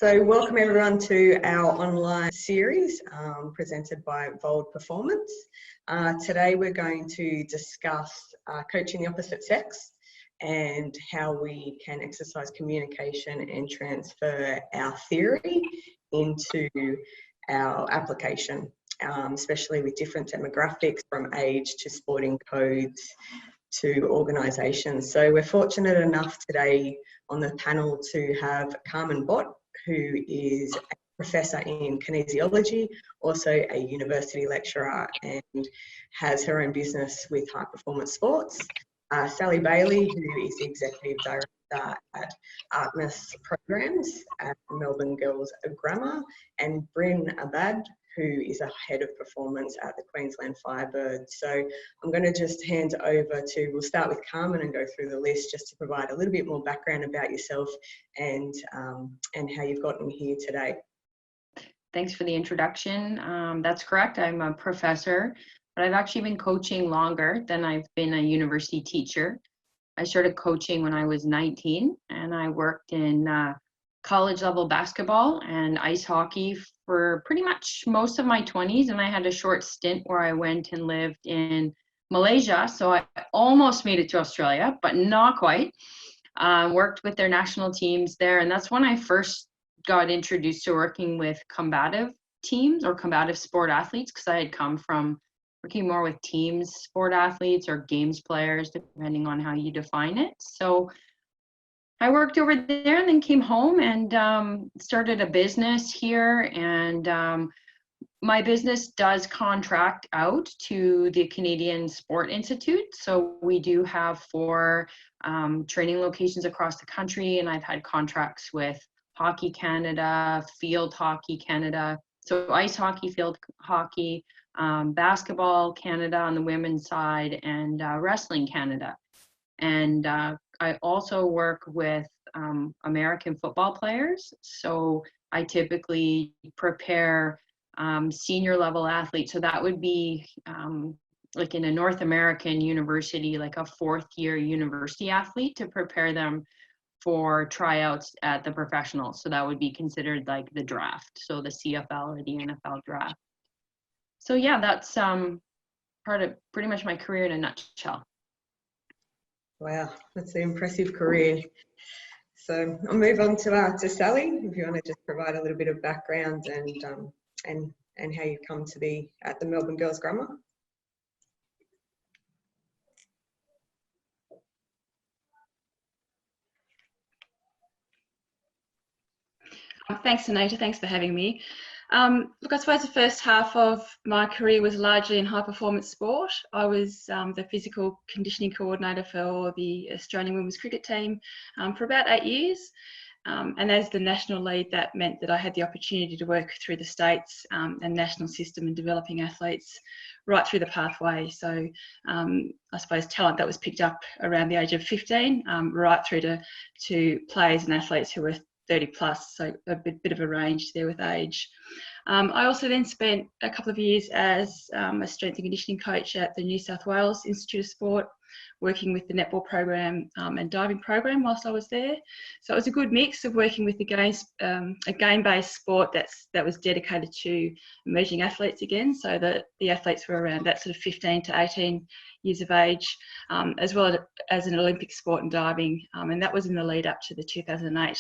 So welcome everyone to our online series presented by Bold Performance. Today we're going to discuss coaching the opposite sex and how we can exercise communication and transfer our theory into our application, especially with different demographics from age to sporting codes to organisations. So we're fortunate enough today on the panel to have Carmen Bott, who is a professor in kinesiology, also a university lecturer, and has her own business with high performance sports. Sally Bailey, who is the executive director at Artemis Programs at Melbourne Girls Grammar, and Bryn Abad, who is a head of performance at the Queensland Firebirds. So I'm going to just hand over to, we'll start with Carmen and go through the list just to provide a little bit more background about yourself and how you've gotten here today. Thanks for the introduction. That's correct, I'm a professor, but I've actually been coaching longer than I've been a university teacher. I started coaching when I was 19 and I worked in college level basketball and ice hockey for pretty much most of my 20s, and I had a short stint where I went and lived in Malaysia, so I almost made it to Australia, but not quite. Worked with their national teams there, and that's when I first got introduced to working with combative teams or combative sport athletes, because I had come from working more with teams sport athletes or games players, depending on how you define it. So I worked over there and then came home and started a business here. And my business does contract out to the Canadian Sport Institute. So we do have 4 training locations across the country. And I've had contracts with Hockey Canada, Field Hockey Canada, so ice hockey, field hockey, basketball Canada on the women's side, and Wrestling Canada. And I also work with American football players. So I typically prepare senior level athletes. So that would be like in a North American university, like a 4th year university athlete, to prepare them for tryouts at the professionals. So that would be considered like the draft. So the CFL or the NFL draft. So yeah, that's part of pretty much my career in a nutshell. Wow, that's an impressive career. So I'll move on to Sally, if you want to just provide a little bit of background and how you come to be at the Melbourne Girls Grammar. Thanks, Anita. Thanks for having me. Look, I suppose the first half of my career was largely in high performance sport. I was the physical conditioning coordinator for the Australian women's cricket team for about 8 years. And as the national lead, that meant that I had the opportunity to work through the states and national system in developing athletes right through the pathway. So I suppose talent that was picked up around the age of 15, right through to players and athletes who were 30 plus, so a bit of a range there with age. I also then spent a couple of years as a strength and conditioning coach at the New South Wales Institute of Sport, working with the netball program and diving program whilst I was there. So it was a good mix of working with a game-based sport that was dedicated to emerging athletes again, so that the athletes were around that sort of 15 to 18 years of age, as well as an Olympic sport in diving, and that was in the lead up to the 2008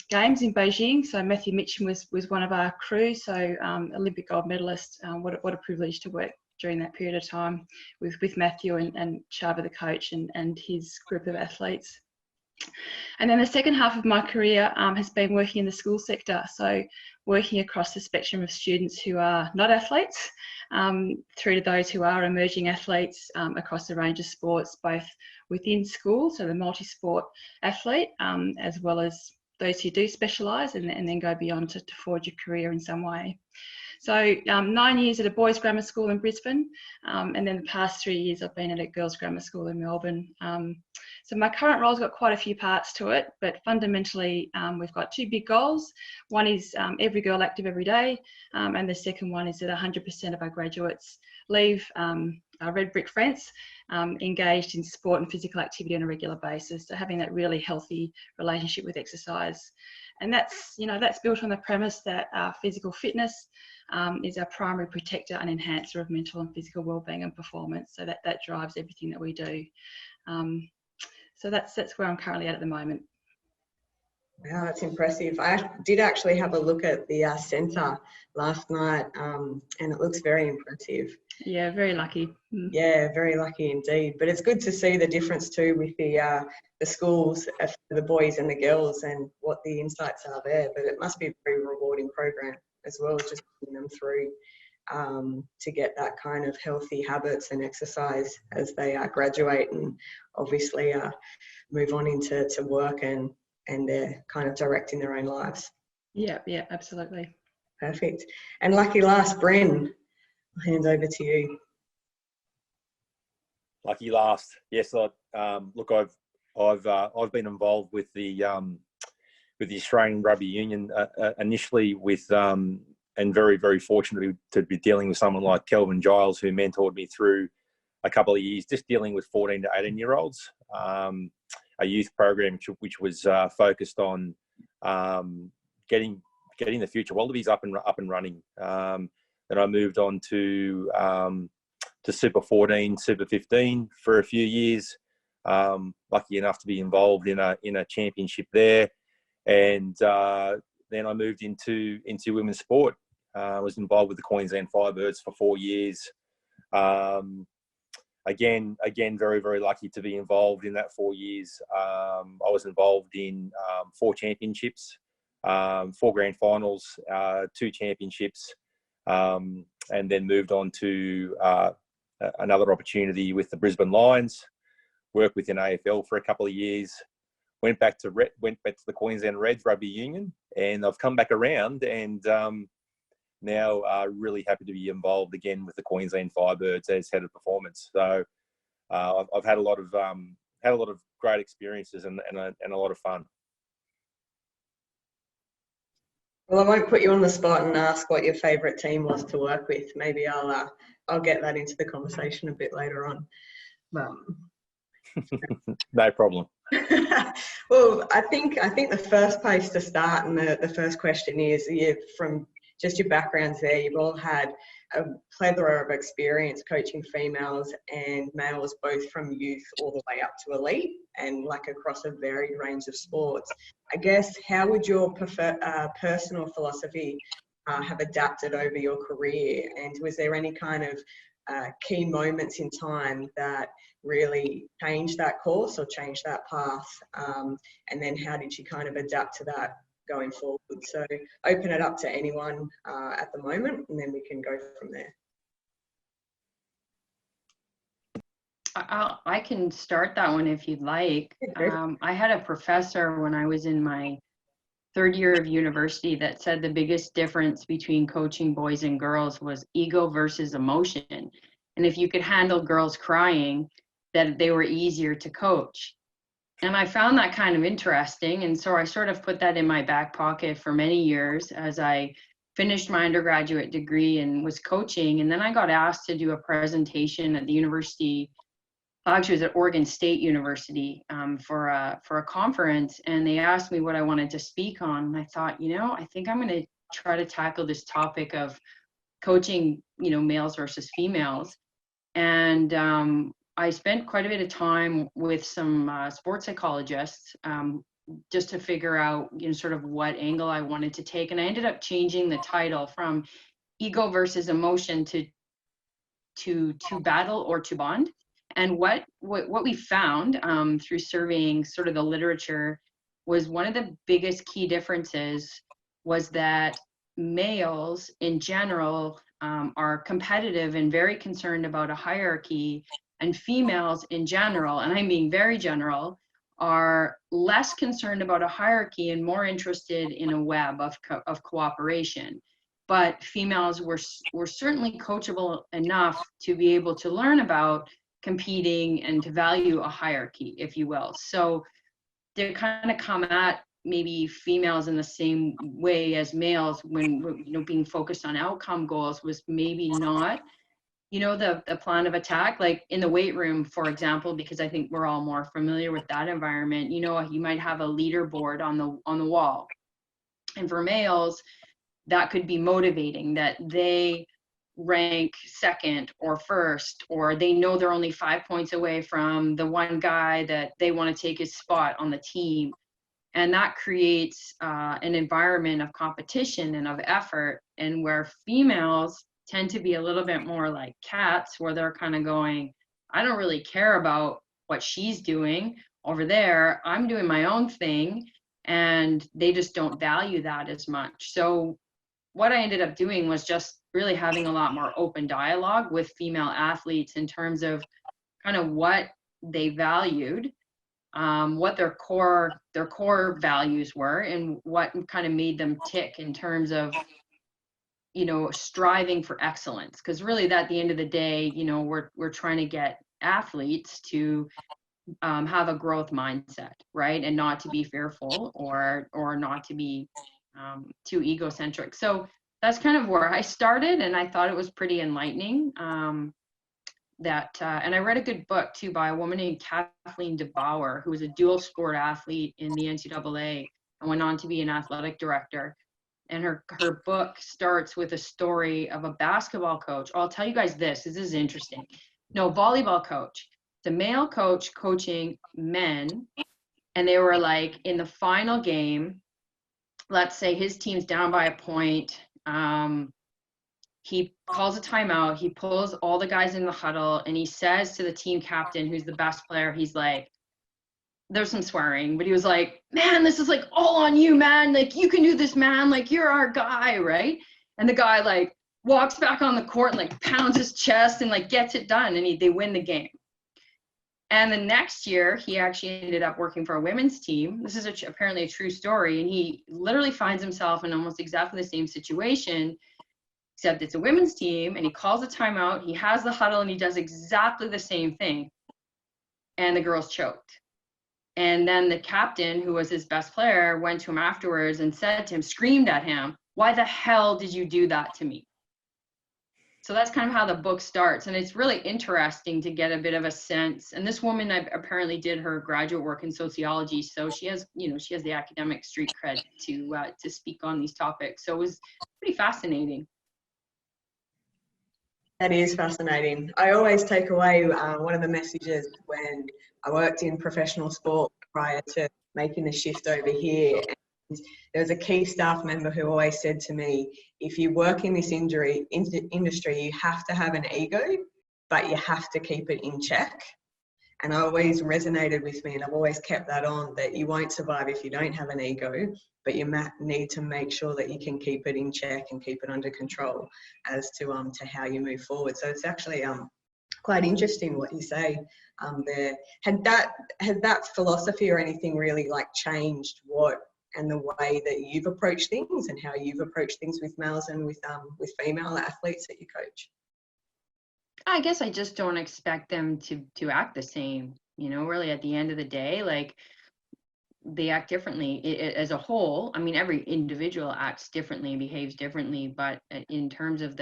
games in Beijing. So Matthew Mitchum was one of our crew, so Olympic gold medalist. What a privilege to work during that period of time with Matthew and Chava the coach and his group of athletes. And then the second half of my career has been working in the school sector, so working across the spectrum of students who are not athletes through to those who are emerging athletes across a range of sports, both within school, so the multi-sport athlete, as well as those who do specialise and then go beyond to forge a career in some way. So 9 years at a boys' grammar school in Brisbane, and then the past 3 years I've been at a girls' grammar school in Melbourne. So my current role's got quite a few parts to it, but fundamentally we've got 2 big goals. One is every girl active every day, and the second one is that 100% of our graduates leave red brick fence, engaged in sport and physical activity on a regular basis. So having that really healthy relationship with exercise. And that's, that's built on the premise that physical fitness is our primary protector and enhancer of mental and physical wellbeing and performance. So that drives everything that we do. So that's where I'm currently at the moment. Wow, that's impressive. I did actually have a look at the centre last night, and it looks very impressive. Yeah, very lucky. Yeah, very lucky indeed. But it's good to see the difference too with the schools for the boys and the girls and what the insights are there. But it must be a very rewarding program as well, just putting them through to get that kind of healthy habits and exercise as they graduate and obviously move on into work and they're kind of directing their own lives. Yeah, absolutely. Perfect. And lucky last, Bryn, I'll hand over to you. Lucky last, yes. Look, I've been involved with the Australian Rugby Union initially with and very, very fortunate to be dealing with someone like Kelvin Giles, who mentored me through a couple of years, just dealing with 14 to 18-year-olds. A youth program which was focused on getting the future Wallabies up and running. Then I moved on to Super 14, Super 15 for a few years. Lucky enough to be involved in a championship there, and then I moved into women's sport. I was involved with the Queensland Firebirds for 4 years. Again, very, very lucky to be involved in that 4 years. I was involved in 4 championships, 4 grand finals, 2 championships, and then moved on to another opportunity with the Brisbane Lions. Worked within AFL for a couple of years. Went back to the Queensland Reds Rugby Union, and I've come back around and. Now really happy to be involved again with the Queensland Firebirds as head of performance. So I've had a lot of great experiences and a lot of fun. Well, I won't put you on the spot and ask what your favourite team was to work with. Maybe I'll get that into the conversation a bit later on. No problem. Well, I think the first place to start and the first question is from just your backgrounds there. You've all had a plethora of experience coaching females and males, both from youth all the way up to elite and like across a varied range of sports. I guess, how would your personal philosophy have adapted over your career? And was there any kind of key moments in time that really changed that course or changed that path? And then how did you kind of adapt to that going forward? So open it up to anyone at the moment, and then we can go from there. I can start that one if you'd like. I had a professor when I was in my 3rd year of university that said the biggest difference between coaching boys and girls was ego versus emotion. And if you could handle girls crying, that they were easier to coach. And I found that kind of interesting. And so I sort of put that in my back pocket for many years as I finished my undergraduate degree and was coaching. And then I got asked to do a presentation at the university. Actually, it was at Oregon State University for a conference. And they asked me what I wanted to speak on. And I thought, I think I'm going to try to tackle this topic of coaching, males versus females. And I spent quite a bit of time with some sports psychologists just to figure out, sort of what angle I wanted to take. And I ended up changing the title from ego versus emotion to battle or to bond. And what we found through surveying sort of the literature was one of the biggest key differences was that males in general are competitive and very concerned about a hierarchy, and females in general, and I mean very general, are less concerned about a hierarchy and more interested in a web of cooperation. But females were certainly coachable enough to be able to learn about competing and to value a hierarchy, if you will. So they kind of come at maybe females in the same way as males when being focused on outcome goals was maybe not you know, the plan of attack, like in the weight room, for example, because I think we're all more familiar with that environment. You know, you might have a leaderboard on the wall. And for males, that could be motivating, that they rank second or first, or they know they're only 5 points away from the one guy that they want to take his spot on the team. And that creates an environment of competition and of effort. And where females tend to be a little bit more like cats, where they're kind of going, I don't really care about what she's doing over there. I'm doing my own thing. And they just don't value that as much. So what I ended up doing was just really having a lot more open dialogue with female athletes in terms of kind of what they valued, what their core values were, and what kind of made them tick in terms of, you know, striving for excellence. Because really, that at the end of the day, you know, we're trying to get athletes to have a growth mindset, right, and not to be fearful or not to be too egocentric. So that's kind of where I started, and I thought it was pretty enlightening. And I read a good book too by a woman named Kathleen DeBauer, who was a dual sport athlete in the NCAA and went on to be an athletic director. And her book starts with a story of a basketball coach. I'll tell you guys this is interesting. No, volleyball coach. It's a male coach coaching men, and they were like in the final game. Let's say his team's down by a point. He calls a timeout. He pulls all the guys in the huddle, and he says to the team captain, who's the best player, he's like, there's some swearing, but he was like, man, this is like all on you, man. Like, you can do this, man. Like, you're our guy, right? And the guy like walks back on the court and like pounds his chest and like gets it done, and they win the game. And the next year, he actually ended up working for a women's team. This is apparently a true story. And he literally finds himself in almost exactly the same situation, except it's a women's team, and he calls a timeout. He has the huddle, and he does exactly the same thing. And the girls choked. And then the captain, who was his best player, went to him afterwards and said to him, screamed at him, why the hell did you do that to me? So that's kind of how the book starts. And it's really interesting to get a bit of a sense. And this woman apparently did her graduate work in sociology. So she has, you know, she has the academic street cred to speak on these topics. So it was pretty fascinating. That is fascinating. I always take away one of the messages when I worked in professional sport prior to making the shift over here. And there was a key staff member who always said to me, if you work in this industry, you have to have an ego, but you have to keep it in check. And it always resonated with me, and I've always kept that on, that you won't survive if you don't have an ego, but you need to make sure that you can keep it in check and keep it under control as to how you move forward. So it's actually quite interesting what you say there. Had that philosophy or anything really like changed what and the way that you've approached things and how you've approached things with males and with female athletes that you coach? I guess I just don't expect them to act the same, you know, really at the end of the day, like they act differently as a whole. I mean, every individual acts differently, behaves differently, but in terms of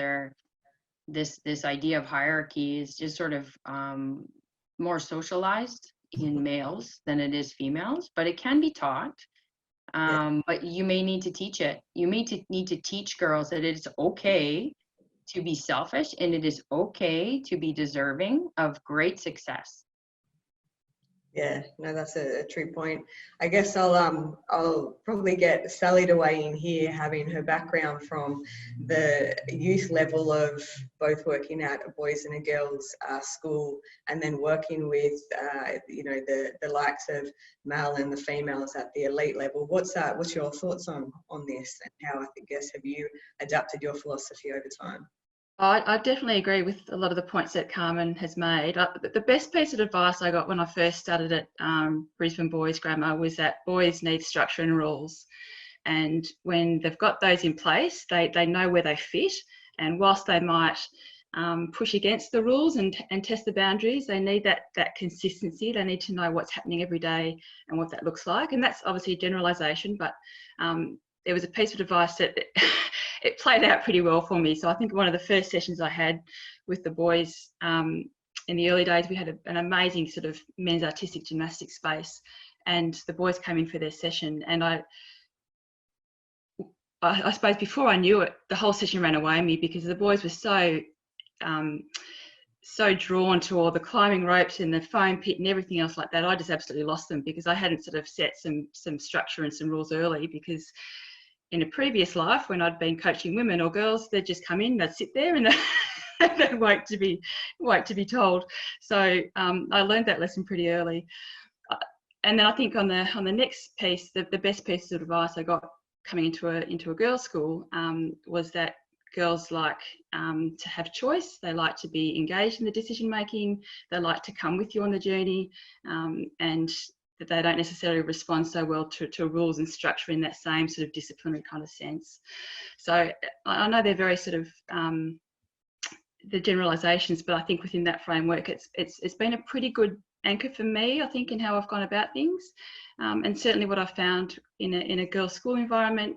this idea of hierarchy is just sort of more socialized in males than it is females, but it can be taught. But you may need to teach it. You may need to teach girls that it's okay to be selfish, and it is okay to be deserving of great success. Yeah, no, that's a true point. I guess I'll probably get Sally to weigh in here, having her background from the youth level of both working at a boys and a girls school, and then working with you know, the likes of male and the females at the elite level. What's your thoughts on this, and how, I guess, have you adapted your philosophy over time? I definitely agree with a lot of the points that Carmen has made. The best piece of advice I got when I first started at Brisbane Boys Grammar was that boys need structure and rules. And when they've got those in place, they know where they fit. And whilst they might push against the rules and test the boundaries, they need that consistency. They need to know what's happening every day and what that looks like. And that's obviously a generalisation, but it was a piece of advice that it played out pretty well for me. So I think one of the first sessions I had with the boys in the early days, we had an amazing sort of men's artistic gymnastics space, and the boys came in for their session, and I suppose before I knew it, the whole session ran away from me, because the boys were so drawn to all the climbing ropes and the foam pit and everything else like that. I just absolutely lost them, because I hadn't sort of set some structure and some rules early, because in a previous life, when I'd been coaching women or girls, they'd just come in, they'd sit there, and they'd wait to be told. So I learned that lesson pretty early. And then I think on the next piece, the best piece of advice I got coming into a girls' school was that girls like to have choice. They like to be engaged in the decision making. They like to come with you on the journey, and that they don't necessarily respond so well to rules and structure in that same sort of disciplinary kind of sense. So I know they're very sort of the generalisations, but I think within that framework, it's been a pretty good anchor for me, I think, in how I've gone about things. And certainly what I've found in a girls' school environment,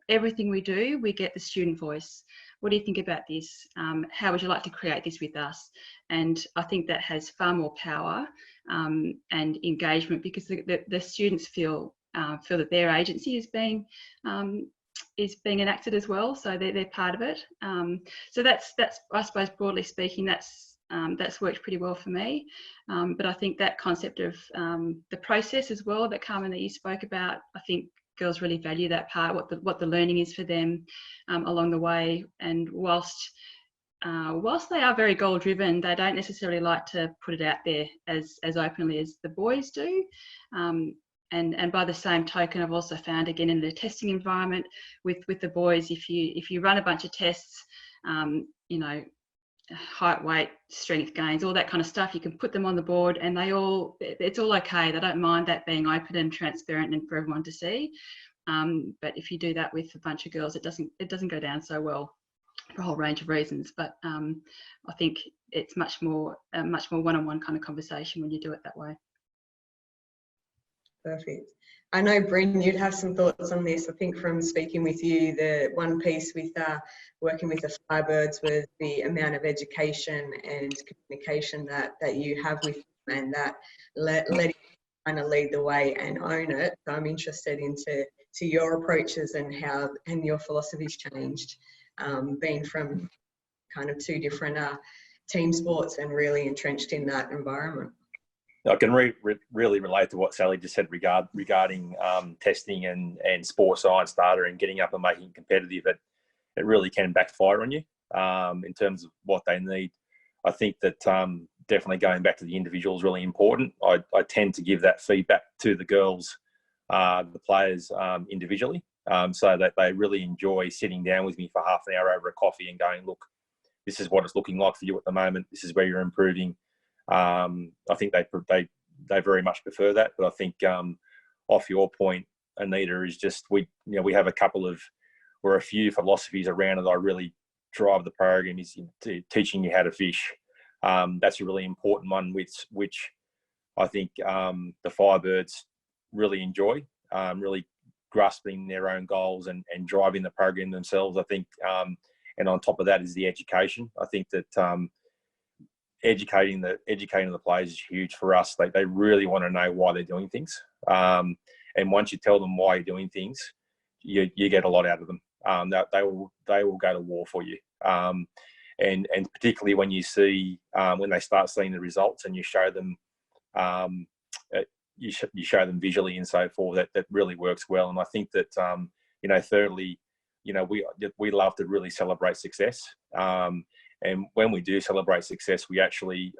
everything we do, we get the student voice. What do you think about this? How would you like to create this with us? And I think that has far more power and engagement, because the students feel that their agency is being enacted as well, so they're part of it. So that's I suppose, broadly speaking, that's worked pretty well for me. But I think that concept of the process as well, that Carmen, that you spoke about, I think girls really value that part, what the learning is for them along the way. And whilst they are very goal driven, they don't necessarily like to put it out there as openly as the boys do. And by the same token, I've also found, again, in the testing environment with the boys, if you run a bunch of tests, you know, height, weight, strength gains, all that kind of stuff, you can put them on the board, and it's all okay. They don't mind that being open and transparent and for everyone to see. But if you do that with a bunch of girls, it doesn't go down so well, for a whole range of reasons. But I think it's much more one-on-one kind of conversation when you do it that way. Perfect. I know, Bryn, you'd have some thoughts on this. I think from speaking with you, the one piece with working with the Firebirds was the amount of education and communication that you have with them, and that letting kind of lead the way and own it. So I'm interested into your approaches and how your philosophies changed, being from kind of two different team sports and really entrenched in that environment. I can really relate to what Sally just said regarding testing and sports science data and getting up and making it competitive. It really can backfire on you in terms of what they need. I think that definitely going back to the individual is really important. I tend to give that feedback to the girls, the players individually, so that they really enjoy sitting down with me for half an hour over a coffee and going, look, this is what it's looking like for you at the moment. This is where you're improving. I think they very much prefer that, but I think off your point, Anita, is just we have a few philosophies around that I really drive the program, is teaching you how to fish. That's a really important one, which I think the Firebirds really enjoy, really grasping their own goals and driving the program themselves. I think, and on top of that is the education. I think that educating the players is huge for us. They really want to know why they're doing things, and once you tell them why you're doing things, you get a lot out of them. They will go to war for you, and particularly when you see when they start seeing the results and you show them you show them visually and so forth, that really works well. And I think that thirdly, we love to really celebrate success. And when we do celebrate success, we actually,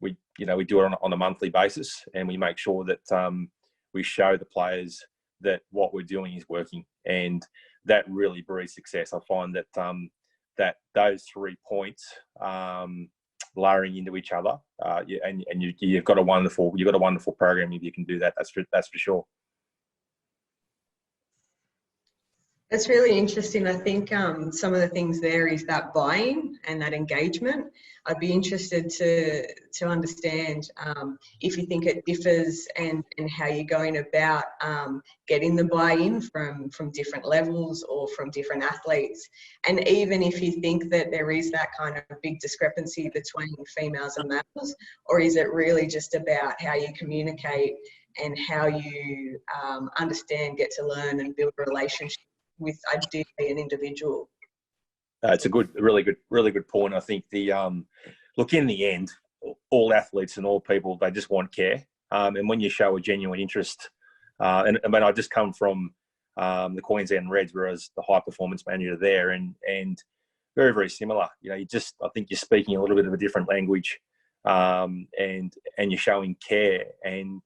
we do it on a monthly basis, and we make sure that we show the players that what we're doing is working, and that really breeds success. I find that that those 3 points layering into each other, and you've got a wonderful program if you can do that. That's for sure. It's really interesting. I think some of the things there is that buy-in and that engagement. I'd be interested to understand if you think it differs and how you're going about getting the buy-in from different levels or from different athletes. And even if you think that there is that kind of big discrepancy between females and males, or is it really just about how you communicate and how you understand, get to learn and build a relationship with ideally an individual? It's a really good point. I think look, in the end, all athletes and all people, they just want care. And when you show a genuine interest, and I mean, I just come from the Queensland Reds, where I was the high performance manager there, and very, very similar. You know, I think you're speaking a little bit of a different language, and you're showing care. And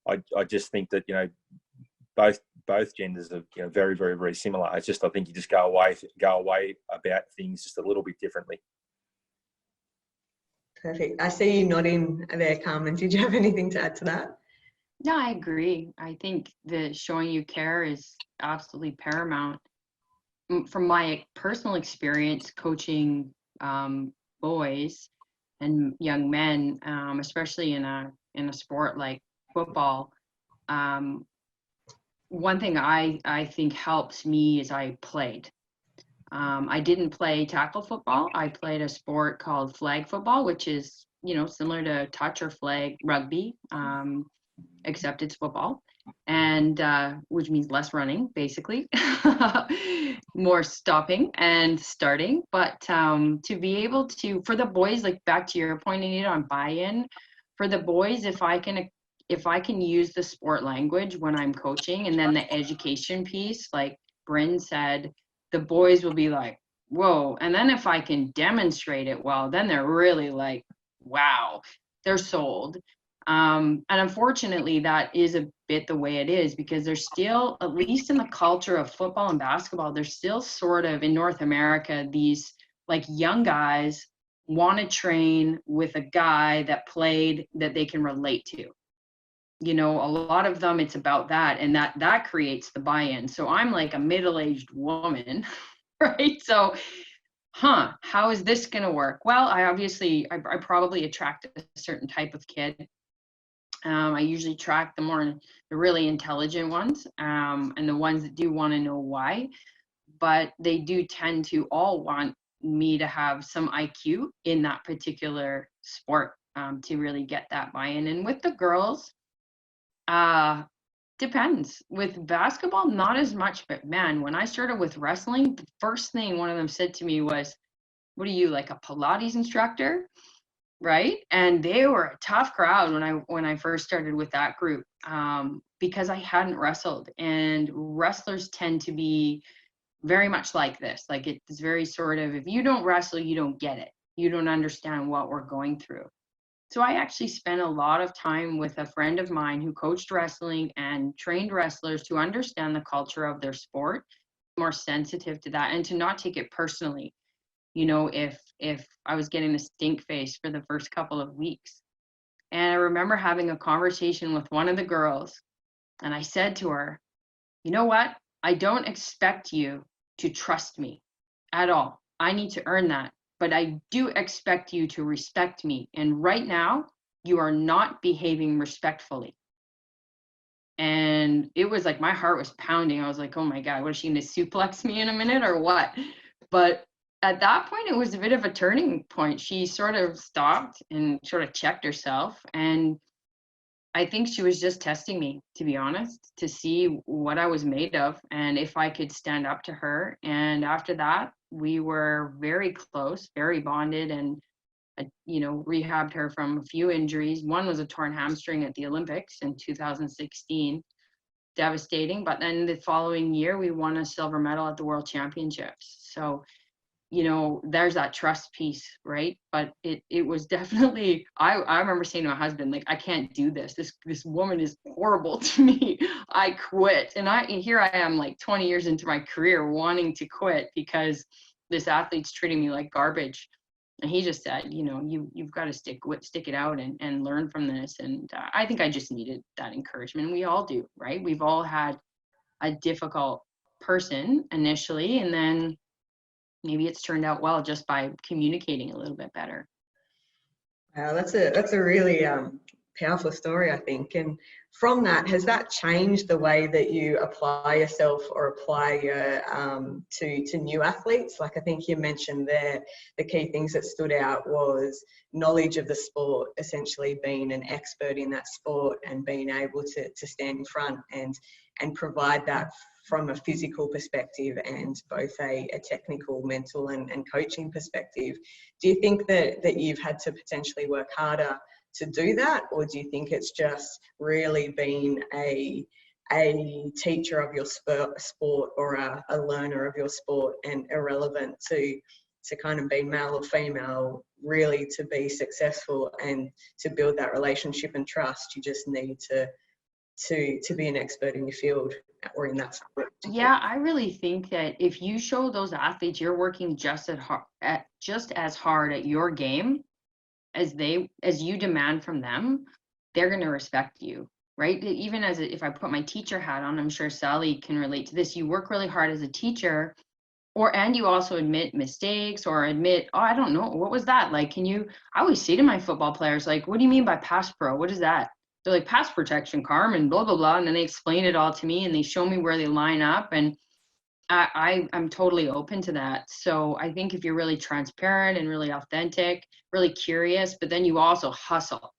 I just think that, you know, both genders are, you know, very, very, very similar. It's just, I think you just go away about things just a little bit differently. Perfect. I see you nodding there, Carmen. Did you have anything to add to that? No, I agree. I think that showing you care is absolutely paramount. From my personal experience coaching boys and young men, especially in a sport like football, one thing I think helps me is I played. I didn't play tackle football. I played a sport called flag football, which is, you know, similar to touch or flag rugby, except it's football, and which means less running, basically, more stopping and starting. But to be able to, for the boys, like back to your point, Anita, on buy-in, for the boys, if I can use the sport language when I'm coaching, and then the education piece, like Bryn said, the boys will be like, whoa. And then if I can demonstrate it well, then they're really like, wow, they're sold. And unfortunately, that is a bit the way it is, because there's still, at least in the culture of football and basketball, there's still sort of, in North America, these like young guys want to train with a guy that played that they can relate to. You know, a lot of them, it's about that, and that creates the buy-in. So I'm like a middle-aged woman, right? So, how is this going to work? Well, I probably attract a certain type of kid. I usually attract the really intelligent ones, and the ones that do want to know why. But they do tend to all want me to have some IQ in that particular sport, to really get that buy-in. And with the girls, depends. With basketball, not as much, but man, when I started with wrestling, the first thing one of them said to me was, what are you, like a Pilates instructor? Right? And they were a tough crowd when I first started with that group, because I hadn't wrestled, and wrestlers tend to be very much like this. Like, it's very sort of, if you don't wrestle, you don't get it. You don't understand what we're going through. So I actually spent a lot of time with a friend of mine who coached wrestling and trained wrestlers to understand the culture of their sport, more sensitive to that, and to not take it personally. You know, if I was getting the stink face for the first couple of weeks. And I remember having a conversation with one of the girls, and I said to her, you know what? I don't expect you to trust me at all. I need to earn that. But I do expect you to respect me. And right now, you are not behaving respectfully. And it was like, my heart was pounding. I was like, oh my God, what is she going to suplex me in a minute or what? But at that point, it was a bit of a turning point. She sort of stopped and sort of checked herself. And I think she was just testing me, to be honest, to see what I was made of and if I could stand up to her. And after that, we were very close, very bonded, and you know, rehabbed her from a few injuries. One was a torn hamstring at the Olympics in 2016, devastating. But then the following year, we won a silver medal at the World Championships. So, you know, there's that trust piece, right? But it was definitely, I remember saying to my husband, like, I can't do this. This woman is horrible to me. I quit. And here I am, like 20 years into my career, wanting to quit because this athlete's treating me like garbage. And he just said, you know, you've got to stick it out and learn from this. And I think I just needed that encouragement. We all do, right? We've all had a difficult person initially, and then maybe it's turned out well just by communicating a little bit better. Wow, that's a really powerful story, I think. And from that, has that changed the way that you apply yourself or apply your to new athletes? Like I think you mentioned there, the key things that stood out was knowledge of the sport, essentially being an expert in that sport and being able to stand in front and provide that from a physical perspective and both a technical, mental and coaching perspective. Do you think that you've had to potentially work harder to do that, or do you think it's just really been a teacher of your sport or a learner of your sport, and irrelevant to kind of be male or female, really to be successful and to build that relationship and trust, you just need to be an expert in your field or in that sport? Yeah, I really think that if you show those athletes you're working just as hard at your game as you demand from them, they're going to respect you, right? Even if I put my teacher hat on, I'm sure Sally can relate to this. You work really hard as a teacher, and you also admit mistakes or admit, oh, I don't know, what was that? Like, I always say to my football players, like, what do you mean by pass pro? What is that? They're like, pass protection, Carmen, blah, blah, blah. And then they explain it all to me and they show me where they line up. And I'm totally open to that. So I think if you're really transparent and really authentic, really curious, but then you also hustle.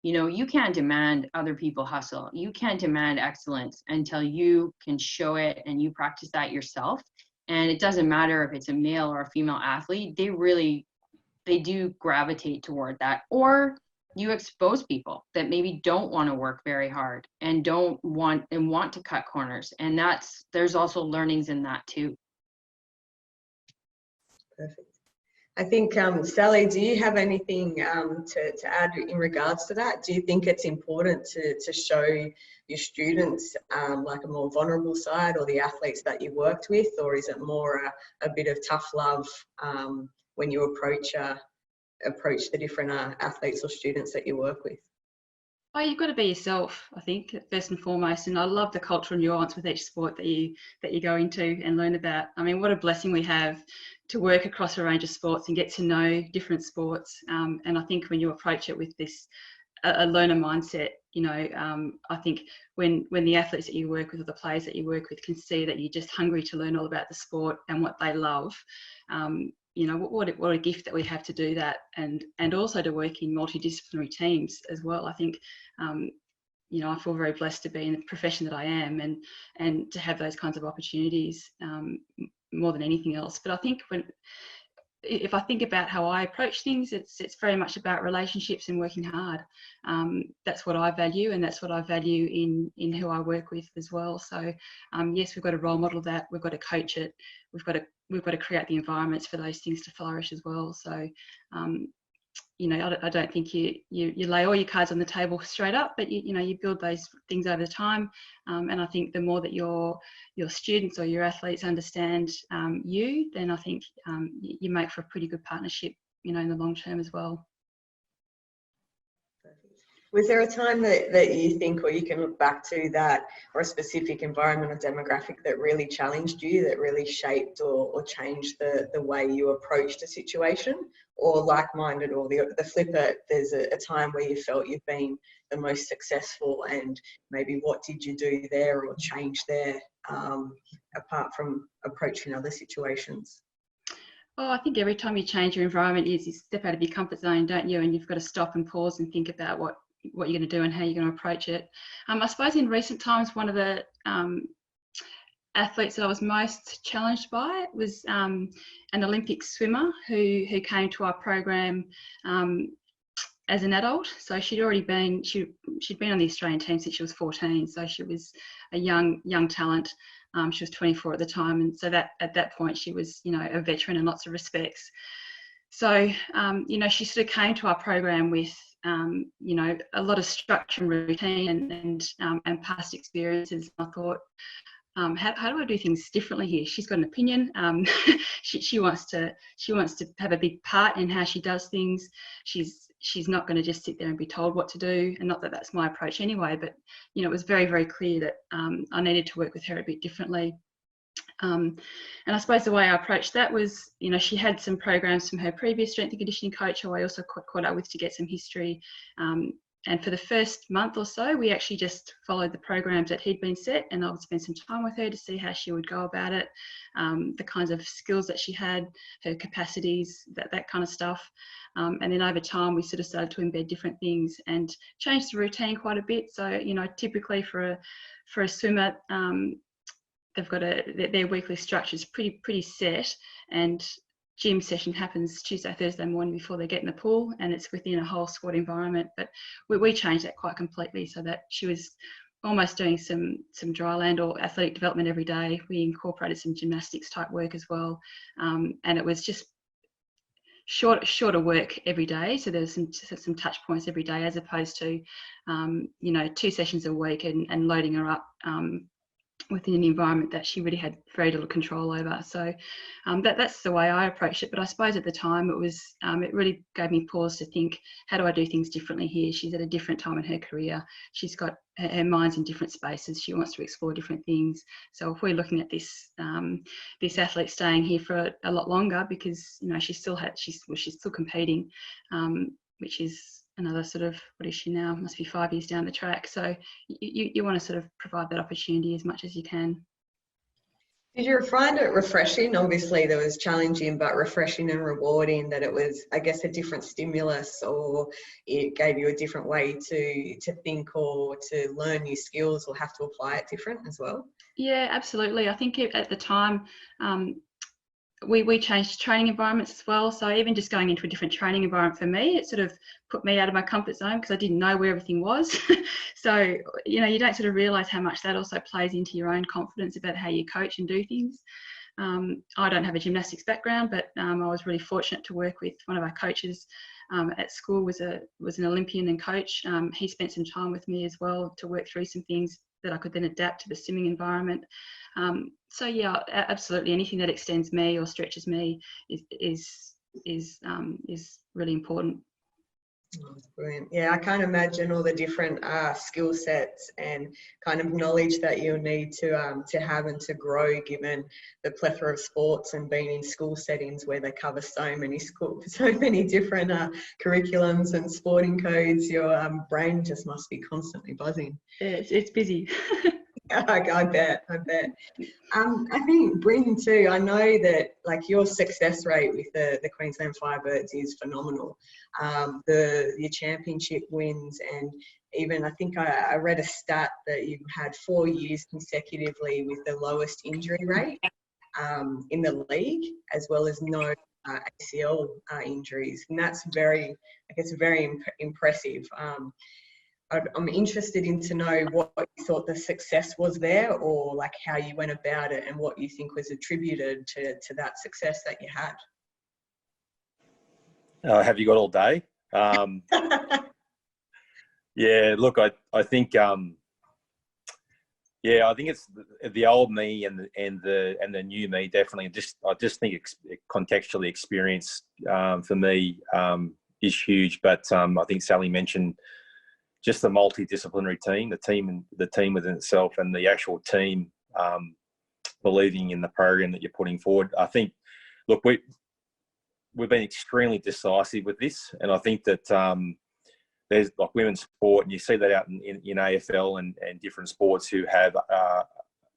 You can't demand other people hustle. You can't demand excellence until you can show it and you practice that yourself. And it doesn't matter if it's a male or a female athlete, they do gravitate toward that. Or you expose people that maybe don't want to work very hard and want to cut corners. And there's also learnings in that too. Perfect. I think, Sally, do you have anything to add in regards to that? Do you think it's important to show your students like a more vulnerable side, or the athletes that you worked with, or is it more a bit of tough love when you approach the different athletes or students that you work with? Oh, you've got to be yourself, I think, first and foremost. And I love the cultural nuance with each sport that you go into and learn about. I mean, what a blessing we have to work across a range of sports and get to know different sports. And I think when you approach it with a learner mindset, I think when the athletes that you work with or the players that you work with can see that you're just hungry to learn all about the sport and what they love, what a gift that we have to do that, and also to work in multidisciplinary teams as well. I think I feel very blessed to be in the profession that I am and to have those kinds of opportunities more than anything else. But I think if I think about how I approach things, it's very much about relationships and working hard. That's what I value, and that's what I value in who I work with as well. So yes, we've got to role model that, we've got to coach it, we've got to create the environments for those things to flourish as well. So I don't think you lay all your cards on the table straight up, but you build those things over time. And I think the more that your students or your athletes understand you, then I think you make for a pretty good partnership, in the long term as well. Was there a time that you think, or you can look back to that, or a specific environment or demographic that really challenged you, that really shaped or changed the way you approached a situation? Or like-minded, or the flipper, there's a time where you felt you've been the most successful, and maybe what did you do there or change there apart from approaching other situations? Oh, I think every time you change your environment, you step out of your comfort zone, don't you? And you've got to stop and pause and think about what you're going to do and how you're going to approach it. I suppose in recent times, one of the athletes that I was most challenged by was an Olympic swimmer who came to our program as an adult. So she'd been on the Australian team since she was 14. So she was a young talent. She was 24 at the time, and so that at that point she was a veteran in lots of respects. So she sort of came to our program with a lot of structure and routine and past experiences. I thought, how do I do things differently here? She's got an opinion. She wants to have a big part in how she does things. She's not going to just sit there and be told what to do. And not that that's my approach anyway, but it was very, very clear that I needed to work with her a bit differently. And I suppose the way I approached that was, you know, she had some programs from her previous strength and conditioning coach who I also caught up with to get some history. And for the first month or so, we actually just followed the programs that he'd been set, and I would spend some time with her to see how she would go about it, the kinds of skills that she had, her capacities, that kind of stuff. And then over time, we sort of started to embed different things and change the routine quite a bit. So, you know, typically for a swimmer, they've got their weekly structure is pretty set, and gym session happens Tuesday, Thursday morning before they get in the pool, and it's within a whole squat environment. But we changed that quite completely so that she was almost doing some dryland or athletic development every day. We incorporated some gymnastics type work as well, and it was just shorter work every day. So there's some touch points every day, as opposed to you know, 2 sessions a week and loading her up within an environment that she really had very little control over. So that's the way I approached it. But I suppose at the time it was, it really gave me pause to think, how do I do things differently here? She's at a different time in her career. She's got her mind's in different spaces. She wants to explore different things. So if we're looking at this, this athlete staying here for a lot longer, because, you know, she's still competing, which is another sort of, what is she now? Must be 5 years down the track. So you want to sort of provide that opportunity as much as you can. Did you find it refreshing? Obviously there was challenging, but refreshing and rewarding that it was, I guess, a different stimulus, or it gave you a different way to think or to learn new skills or have to apply it different as well? Yeah, absolutely. I think at the time, we changed training environments as well. So even just going into a different training environment for me, it sort of put me out of my comfort zone because I didn't know where everything was. So, you know, you don't sort of realise how much that also plays into your own confidence about how you coach and do things. I don't have a gymnastics background, but I was really fortunate to work with one of our coaches at school, was an Olympian and coach. He spent some time with me as well to work through some things that I could then adapt to the swimming environment. So yeah, absolutely, anything that extends me or stretches me is really important. Oh, that's brilliant. Yeah, I can't imagine all the different skill sets and kind of knowledge that you'll need to have and to grow, given the plethora of sports and being in school settings where they cover so many different curriculums and sporting codes. Your brain just must be constantly buzzing. Yeah, it's busy. I bet. I think, Bryn, too, I know that like your success rate with the Queensland Firebirds is phenomenal. Your championship wins, and even I think I read a stat that you've had 4 years consecutively with the lowest injury rate in the league, as well as no ACL injuries, and that's very impressive. I'm interested in to know what you thought the success was there, or like how you went about it and what you think was attributed to that success that you had. Have you got all day? Yeah, look, I think I think it's the old me and the new me, definitely. I just think contextually experience for me is huge. But I think Sally mentioned just the multidisciplinary team, the team within itself, and the actual team believing in the program that you're putting forward. I think, look, we've been extremely decisive with this, and I think that there's like women's sport, and you see that out in AFL and different sports who have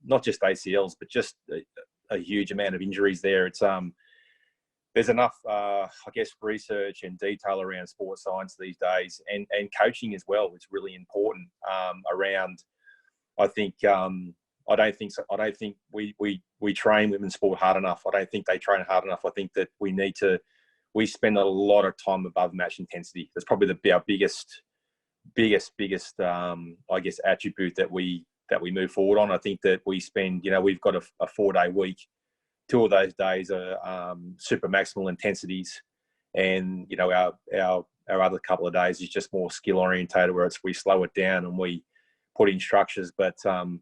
not just ACLs, but just a huge amount of injuries there. It's there's enough, I guess, research and detail around sports science these days, and coaching as well. It's really important around. I think I don't think we train women's sport hard enough. I don't think they train hard enough. I think that we spend a lot of time above match intensity. That's probably our biggest I guess attribute that we move forward on. I think that we spend, we've got a 4-day week. 2 of those days are super maximal intensities, and our other couple of days is just more skill orientated, where we slow it down and we put in structures. But not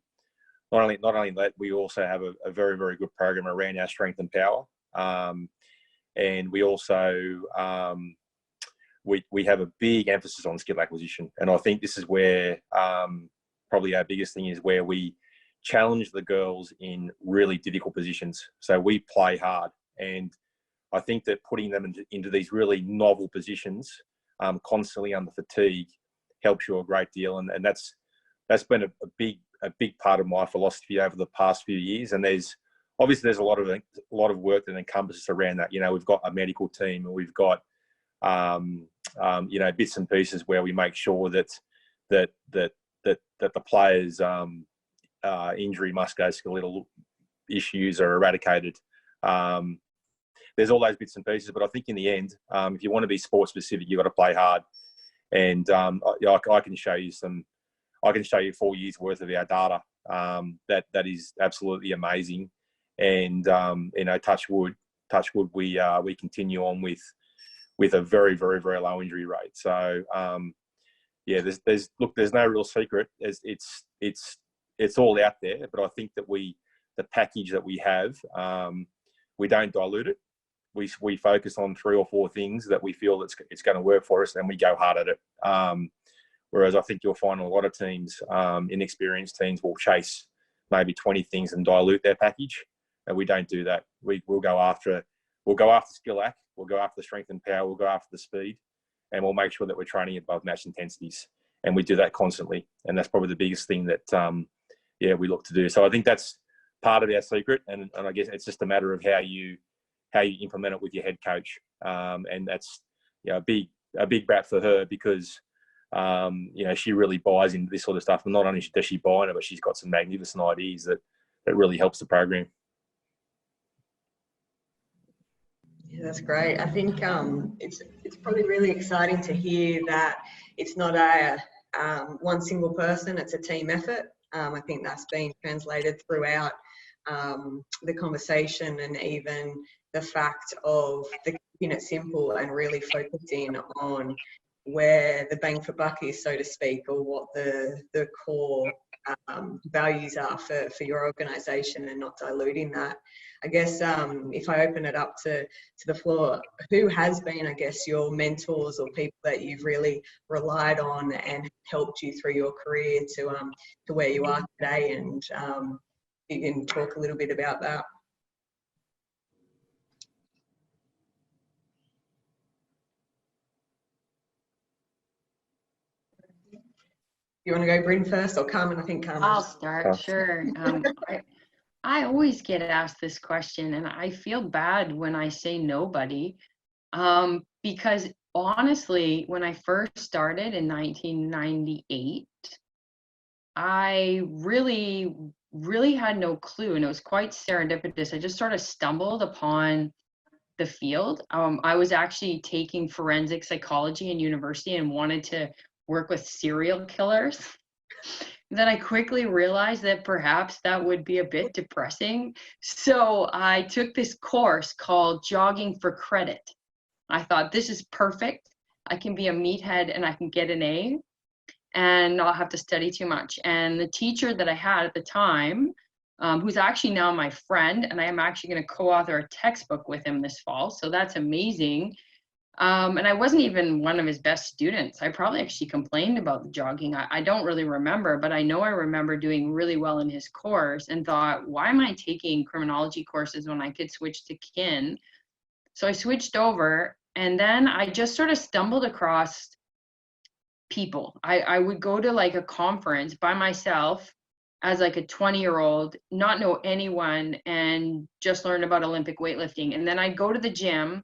only that, we also have a very, very good program around our strength and power, and we also we have a big emphasis on skill acquisition. And I think this is where probably our biggest thing is, where we challenge the girls in really difficult positions. So we play hard, and I think that putting them into these really novel positions, constantly under fatigue, helps you a great deal. And that's been a big part of my philosophy over the past few years. And there's a lot of work that encompasses around that. We've got a medical team, and we've got bits and pieces where we make sure that the players' injury, musculoskeletal issues are eradicated. There's all those bits and pieces, but I think in the end, if you want to be sport specific, you've got to play hard. And I can show you 4 years worth of our data. That is absolutely amazing. And touch wood, we continue on with a very, very, very low injury rate. So there's no real secret. It's all out there, but I think that the package that we have, we don't dilute it. We focus on 3 or 4 things that we feel it's going to work for us, and we go hard at it. Whereas I think you'll find a lot of teams, inexperienced teams, will chase maybe 20 things and dilute their package, and we don't do that. We'll go after skill act, we'll go after the strength and power, we'll go after the speed, and we'll make sure that we're training above match intensities, and we do that constantly. And that's probably the biggest thing that we look to do. So I think that's part of our secret, and I guess it's just a matter of how you implement it with your head coach. And that's a big rap for her, because she really buys into this sort of stuff. And not only does she buy into it, but she's got some magnificent ideas that really helps the program. Yeah, that's great. I think it's probably really exciting to hear that it's not a one single person, it's a team effort. I think that's been translated throughout the conversation, and even the fact of keeping it simple and really focusing on where the bang for buck is, so to speak, or what the core values are for your organisation, and not diluting that. I guess if I open it up to the floor, who has been, I guess, your mentors or people that you've really relied on and helped you through your career to where you are today? And you can talk a little bit about that. You want to go, Bryn, first, or Carmen? I think Carmen. I'll start, sure. I always get asked this question, and I feel bad when I say nobody, because honestly, when I first started in 1998, I really, really had no clue, and it was quite serendipitous. I just sort of stumbled upon the field. I was actually taking forensic psychology in university and wanted to work with serial killers. Then I quickly realized that perhaps that would be a bit depressing. So I took this course called Jogging for Credit. I thought, this is perfect. I can be a meathead and I can get an A, and not have to study too much. And the teacher that I had at the time, who's actually now my friend, and I am actually going to co-author a textbook with him this fall, so that's amazing. And I wasn't even one of his best students. I probably actually complained about the jogging. I don't really remember, but I know I remember doing really well in his course, and thought, why am I taking criminology courses when I could switch to kin? So I switched over, and then I just sort of stumbled across people. I would go to like a conference by myself as like a 20-year-old, not know anyone, and just learn about Olympic weightlifting. And then I'd go to the gym,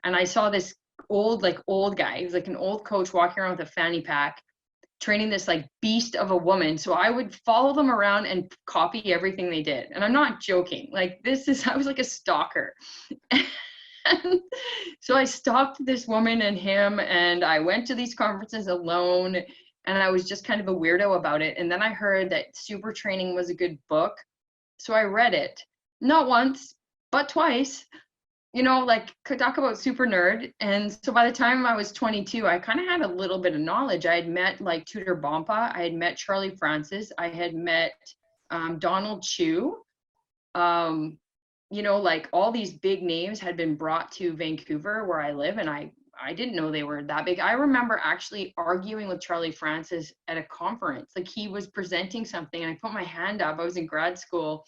and I saw this old guy. He was like an old coach walking around with a fanny pack, training this like beast of a woman. So I would follow them around and copy everything they did. And I'm not joking. Like, I was like a stalker. And so I stalked this woman and him, and I went to these conferences alone, and I was just kind of a weirdo about it. And then I heard that Super Training was a good book. So I read it, not once, but twice. Could talk about super nerd. And so by the time I was 22, I kind of had a little bit of knowledge. I had met like Tudor Bompa. I had met Charlie Francis. I had met Donald Chu. All these big names had been brought to Vancouver, where I live, and I I didn't know they were that big. I remember actually arguing with Charlie Francis at a conference. Like, he was presenting something and I put my hand up. I was in grad school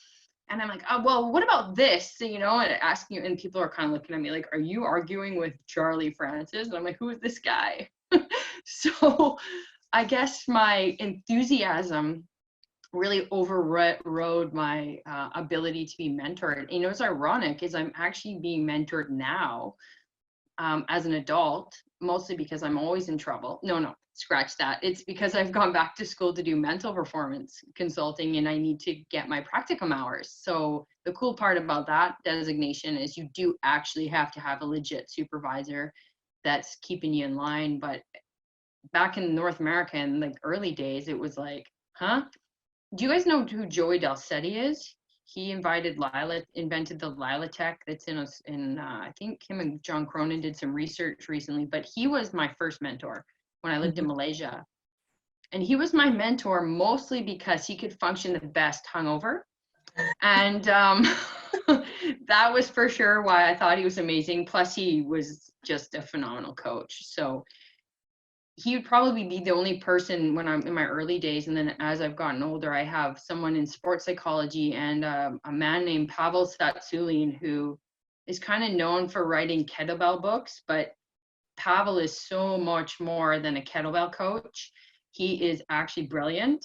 and I'm like, oh, well, what about this? So, you know, and asking, and people are kind of looking at me like, are you arguing with Charlie Francis? And I'm like, who is this guy? So I guess my enthusiasm really overrode my ability to be mentored. You know, what's ironic is I'm actually being mentored now as an adult, mostly because I'm always in trouble. No, scratch that. It's because I've gone back to school to do mental performance consulting and I need to get my practicum hours. So the cool part about that designation is you do actually have to have a legit supervisor that's keeping you in line. But back in North America in like early days, it was like, huh? Do you guys know who Joey Dalsetti is? He invented the Lila Tech that's in I think him and John Cronin did some research recently, but he was my first mentor when I lived in Malaysia. And he was my mentor mostly because he could function the best hungover. And that was for sure why I thought he was amazing. Plus he was just a phenomenal coach. So he would probably be the only person when I'm in my early days. And then as I've gotten older, I have someone in sports psychology and a man named Pavel Tsatsouline, who is kind of known for writing kettlebell books, but Pavel is so much more than a kettlebell coach. He is actually brilliant.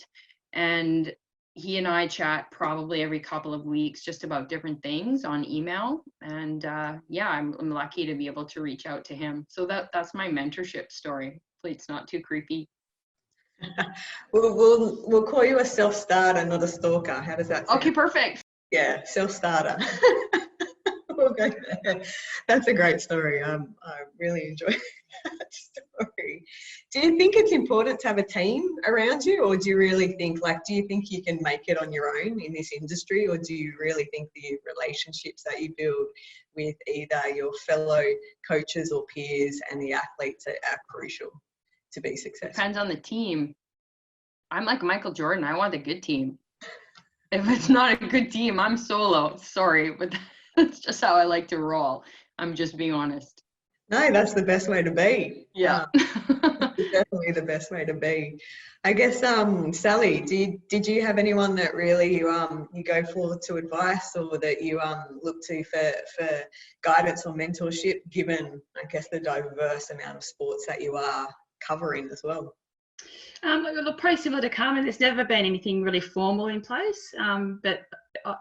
And he and I chat probably every couple of weeks just about different things on email. And yeah, I'm lucky to be able to reach out to him. So that's my mentorship story. Hopefully it's not too creepy. We'll call you a self-starter, not a stalker. How does that sound? Okay, perfect. Yeah, self-starter. We'll go there. That's a great story. I really enjoy that story. Do you think it's important to have a team around you, or do you really think, do you think you can make it on your own in this industry, or do you really think the relationships that you build with either your fellow coaches or peers and the athletes are crucial to be successful? Depends on the team. I'm like Michael Jordan. I want a good team. If it's not a good team, I'm solo. Sorry, but that's just how I like to roll. I'm just being honest. No, that's the best way to be. Yeah. Definitely the best way to be. I guess, Sally, did you have anyone that really you go for advice, or that you look to for guidance or mentorship, given, I guess, the diverse amount of sports that you are covering as well? Look, pretty similar to Carmen. There's never been anything really formal in place, but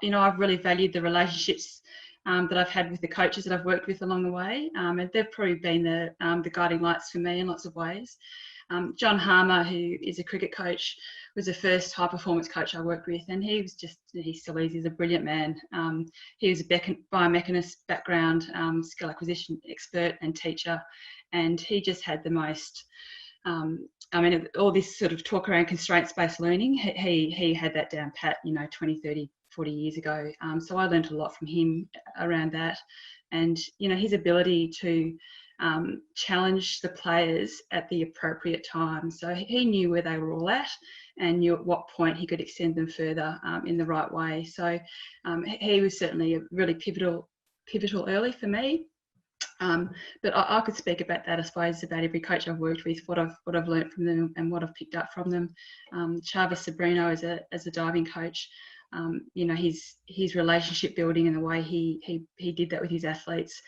you know, I've really valued the relationships that I've had with the coaches that I've worked with along the way, and they've probably been the guiding lights for me in lots of ways. John Harmer, who is a cricket coach, was the first high performance coach I worked with, and he still is, he's a brilliant man. He was a biomechanist background, skill acquisition expert and teacher, and he just had the most, I mean, all this sort of talk around constraints-based learning, he had that down pat, you know, 20, 30, 40 years ago. So I learned a lot from him around that. And, you know, his ability to challenge the players at the appropriate time. So he knew where they were all at and knew at what point he could extend them further in the right way. So he was certainly a really pivotal early for me. But I could speak about that, I suppose, about every coach I've worked with, what I've learned from them and what I've picked up from them. Chavis Sobrino as a diving coach, you know, his relationship building and the way he did that with his athletes,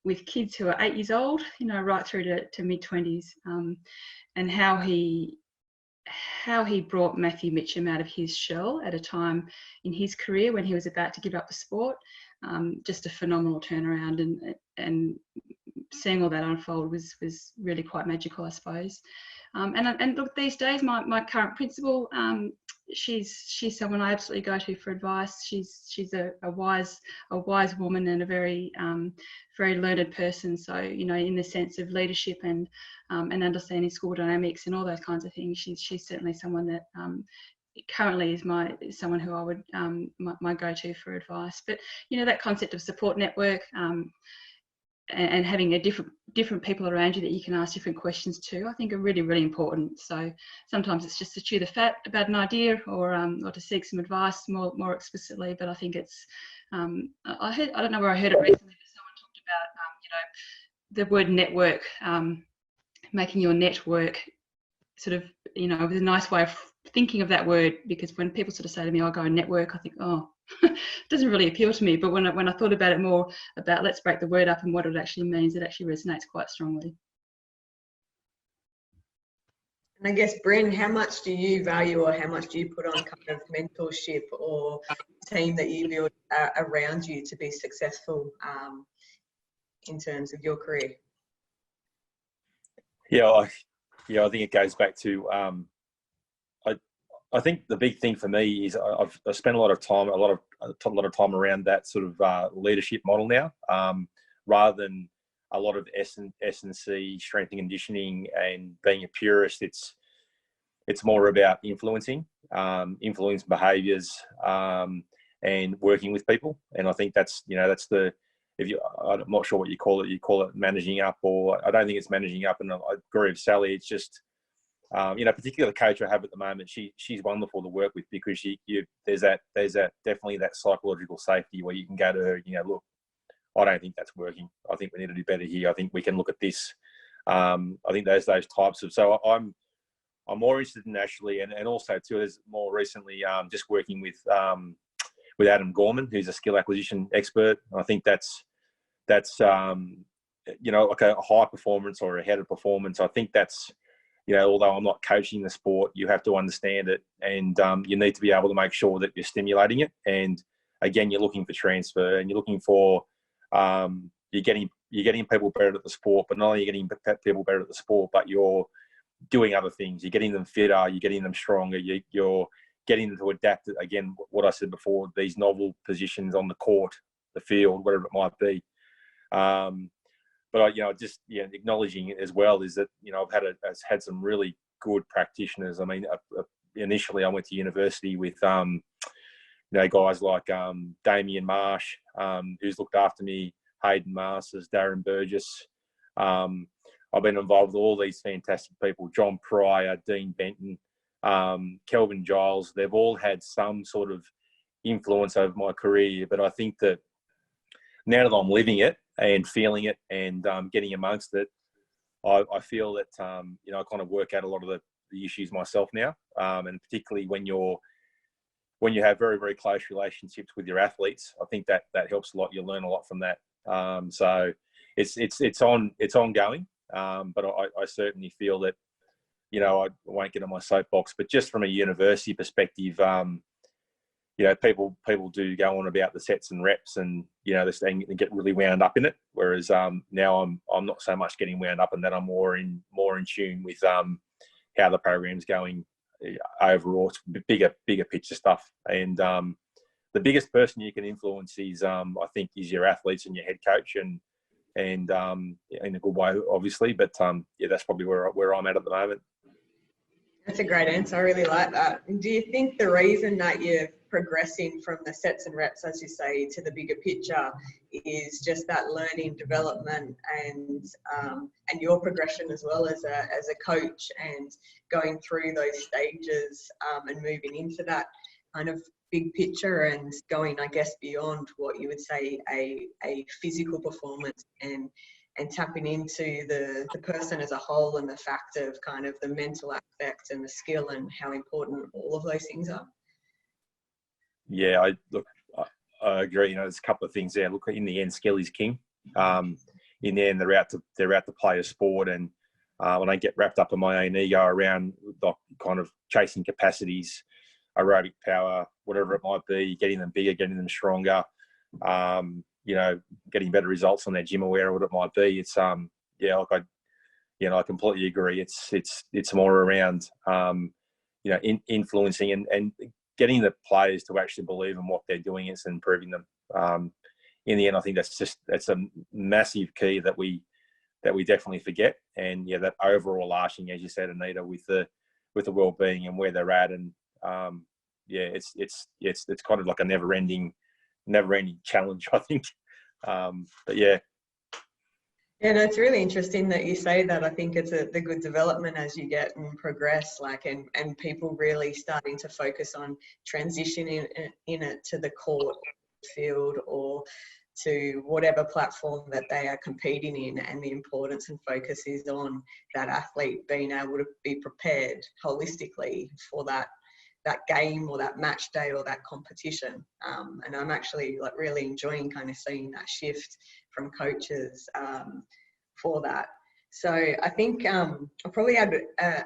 with kids who are 8 years old, you know, right through to mid-20s, and how he brought Matthew Mitcham out of his shell at a time in his career when he was about to give up the sport. Just a phenomenal turnaround, and seeing all that unfold was really quite magical, I suppose. And look, these days, my current principal, she's someone I absolutely go to for advice. She's a wise woman and a very learned person. So, you know, in the sense of leadership and understanding school dynamics and all those kinds of things, she's certainly someone that currently is someone who I would my go-to for advice. But, you know, that concept of support network, and having different people around you that you can ask different questions to, I think are really, really important. So sometimes it's just to chew the fat about an idea, or to seek some advice more explicitly. But I think it's I don't know where I heard it recently, but someone talked about the word network, making your network sort of, you know, with a nice way of thinking of that word, because when people sort of say to me, I'll go and network, I think, oh, it doesn't really appeal to me. But when I thought about it more, about let's break the word up and what it actually means, it actually resonates quite strongly. And I guess, Bryn, how much do you value, or how much do you put on kind of mentorship or team that you build around you to be successful in terms of your career? I think it goes back to I think the big thing for me is I've spent a lot of time around that sort of leadership model now, rather than a lot of S&C, strength and conditioning, and being a purist. It's more about influencing behaviours, and working with people. And I think that's the, I'm not sure what you call it. You call it managing up, or I don't think it's managing up. And I agree with Sally. It's just, particularly the coach I have at the moment, she's wonderful to work with, because there's definitely that psychological safety where you can go to her, look, I don't think that's working. I think we need to do better here. I think we can look at this. I think there's those types of, so I'm more interested in actually, and also too, there's more recently just working with Adam Gorman, who's a skill acquisition expert. I think that's like a high performance or a head of performance. I think that's, although I'm not coaching the sport, you have to understand it, and you need to be able to make sure that you're stimulating it. And again, you're looking for transfer, and you're looking for you're getting people better at the sport, but not only are you getting people better at the sport, but you're doing other things. You're getting them fitter, you're getting them stronger, you're getting them to adapt, again, what I said before, these novel positions on the court, the field, whatever it might be. But acknowledging it as well is that, I've had some really good practitioners. I mean, initially I went to university with, guys like Damien Marsh, who's looked after me, Hayden Masters, Darren Burgess. I've been involved with all these fantastic people, John Pryor, Dean Benton, Kelvin Giles. They've all had some sort of influence over my career. But I think that now that I'm living it and feeling it and getting amongst it, I feel that, I kind of work out a lot of the issues myself now. And particularly when you have very, very close relationships with your athletes, I think that helps a lot. You learn a lot from that. So it's ongoing. But I certainly feel that, I won't get on my soapbox, but just from a university perspective, people do go on about the sets and reps, and they get really wound up in it. Whereas now I'm not so much getting wound up in that. I'm more in tune with how the program's going overall. It's bigger picture stuff. And the biggest person you can influence is, I think, is your athletes and your head coach, and in a good way, obviously. But that's probably where I'm at the moment. That's a great answer. I really like that. Do you think the reason that you're progressing from the sets and reps, as you say, to the bigger picture is just that learning, development, and your progression as well as a coach, and going through those stages and moving into that kind of big picture and going, I guess, beyond what you would say a physical performance, and tapping into the person as a whole, and the fact of kind of the mental aspect and the skill and how important all of those things are? Yeah, I agree. There's a couple of things there. Look, in the end, skill is king. In the end, they're out to play a sport, and when I get wrapped up in my own ego around the kind of chasing capacities, aerobic power, whatever it might be, getting them bigger, getting them stronger, getting better results on their gym, or whatever it might be. It's I completely agree. It's more around influencing and getting the players to actually believe in what they're doing and improving them. In the end, I think that's a massive key that we definitely forget. And that overall arching, as you said, Anita, with the well-being and where they're at, and it's kind of like a never-ending challenge, I think. But yeah. Yeah, no, it's really interesting that you say that. I think it's the good development as you get and progress, and people really starting to focus on transitioning in it to the court, field, or to whatever platform that they are competing in, and the importance and focus is on that athlete being able to be prepared holistically for that game or that match day or that competition. And I'm actually like really enjoying kind of seeing that shift from coaches for that. So I think I'll probably add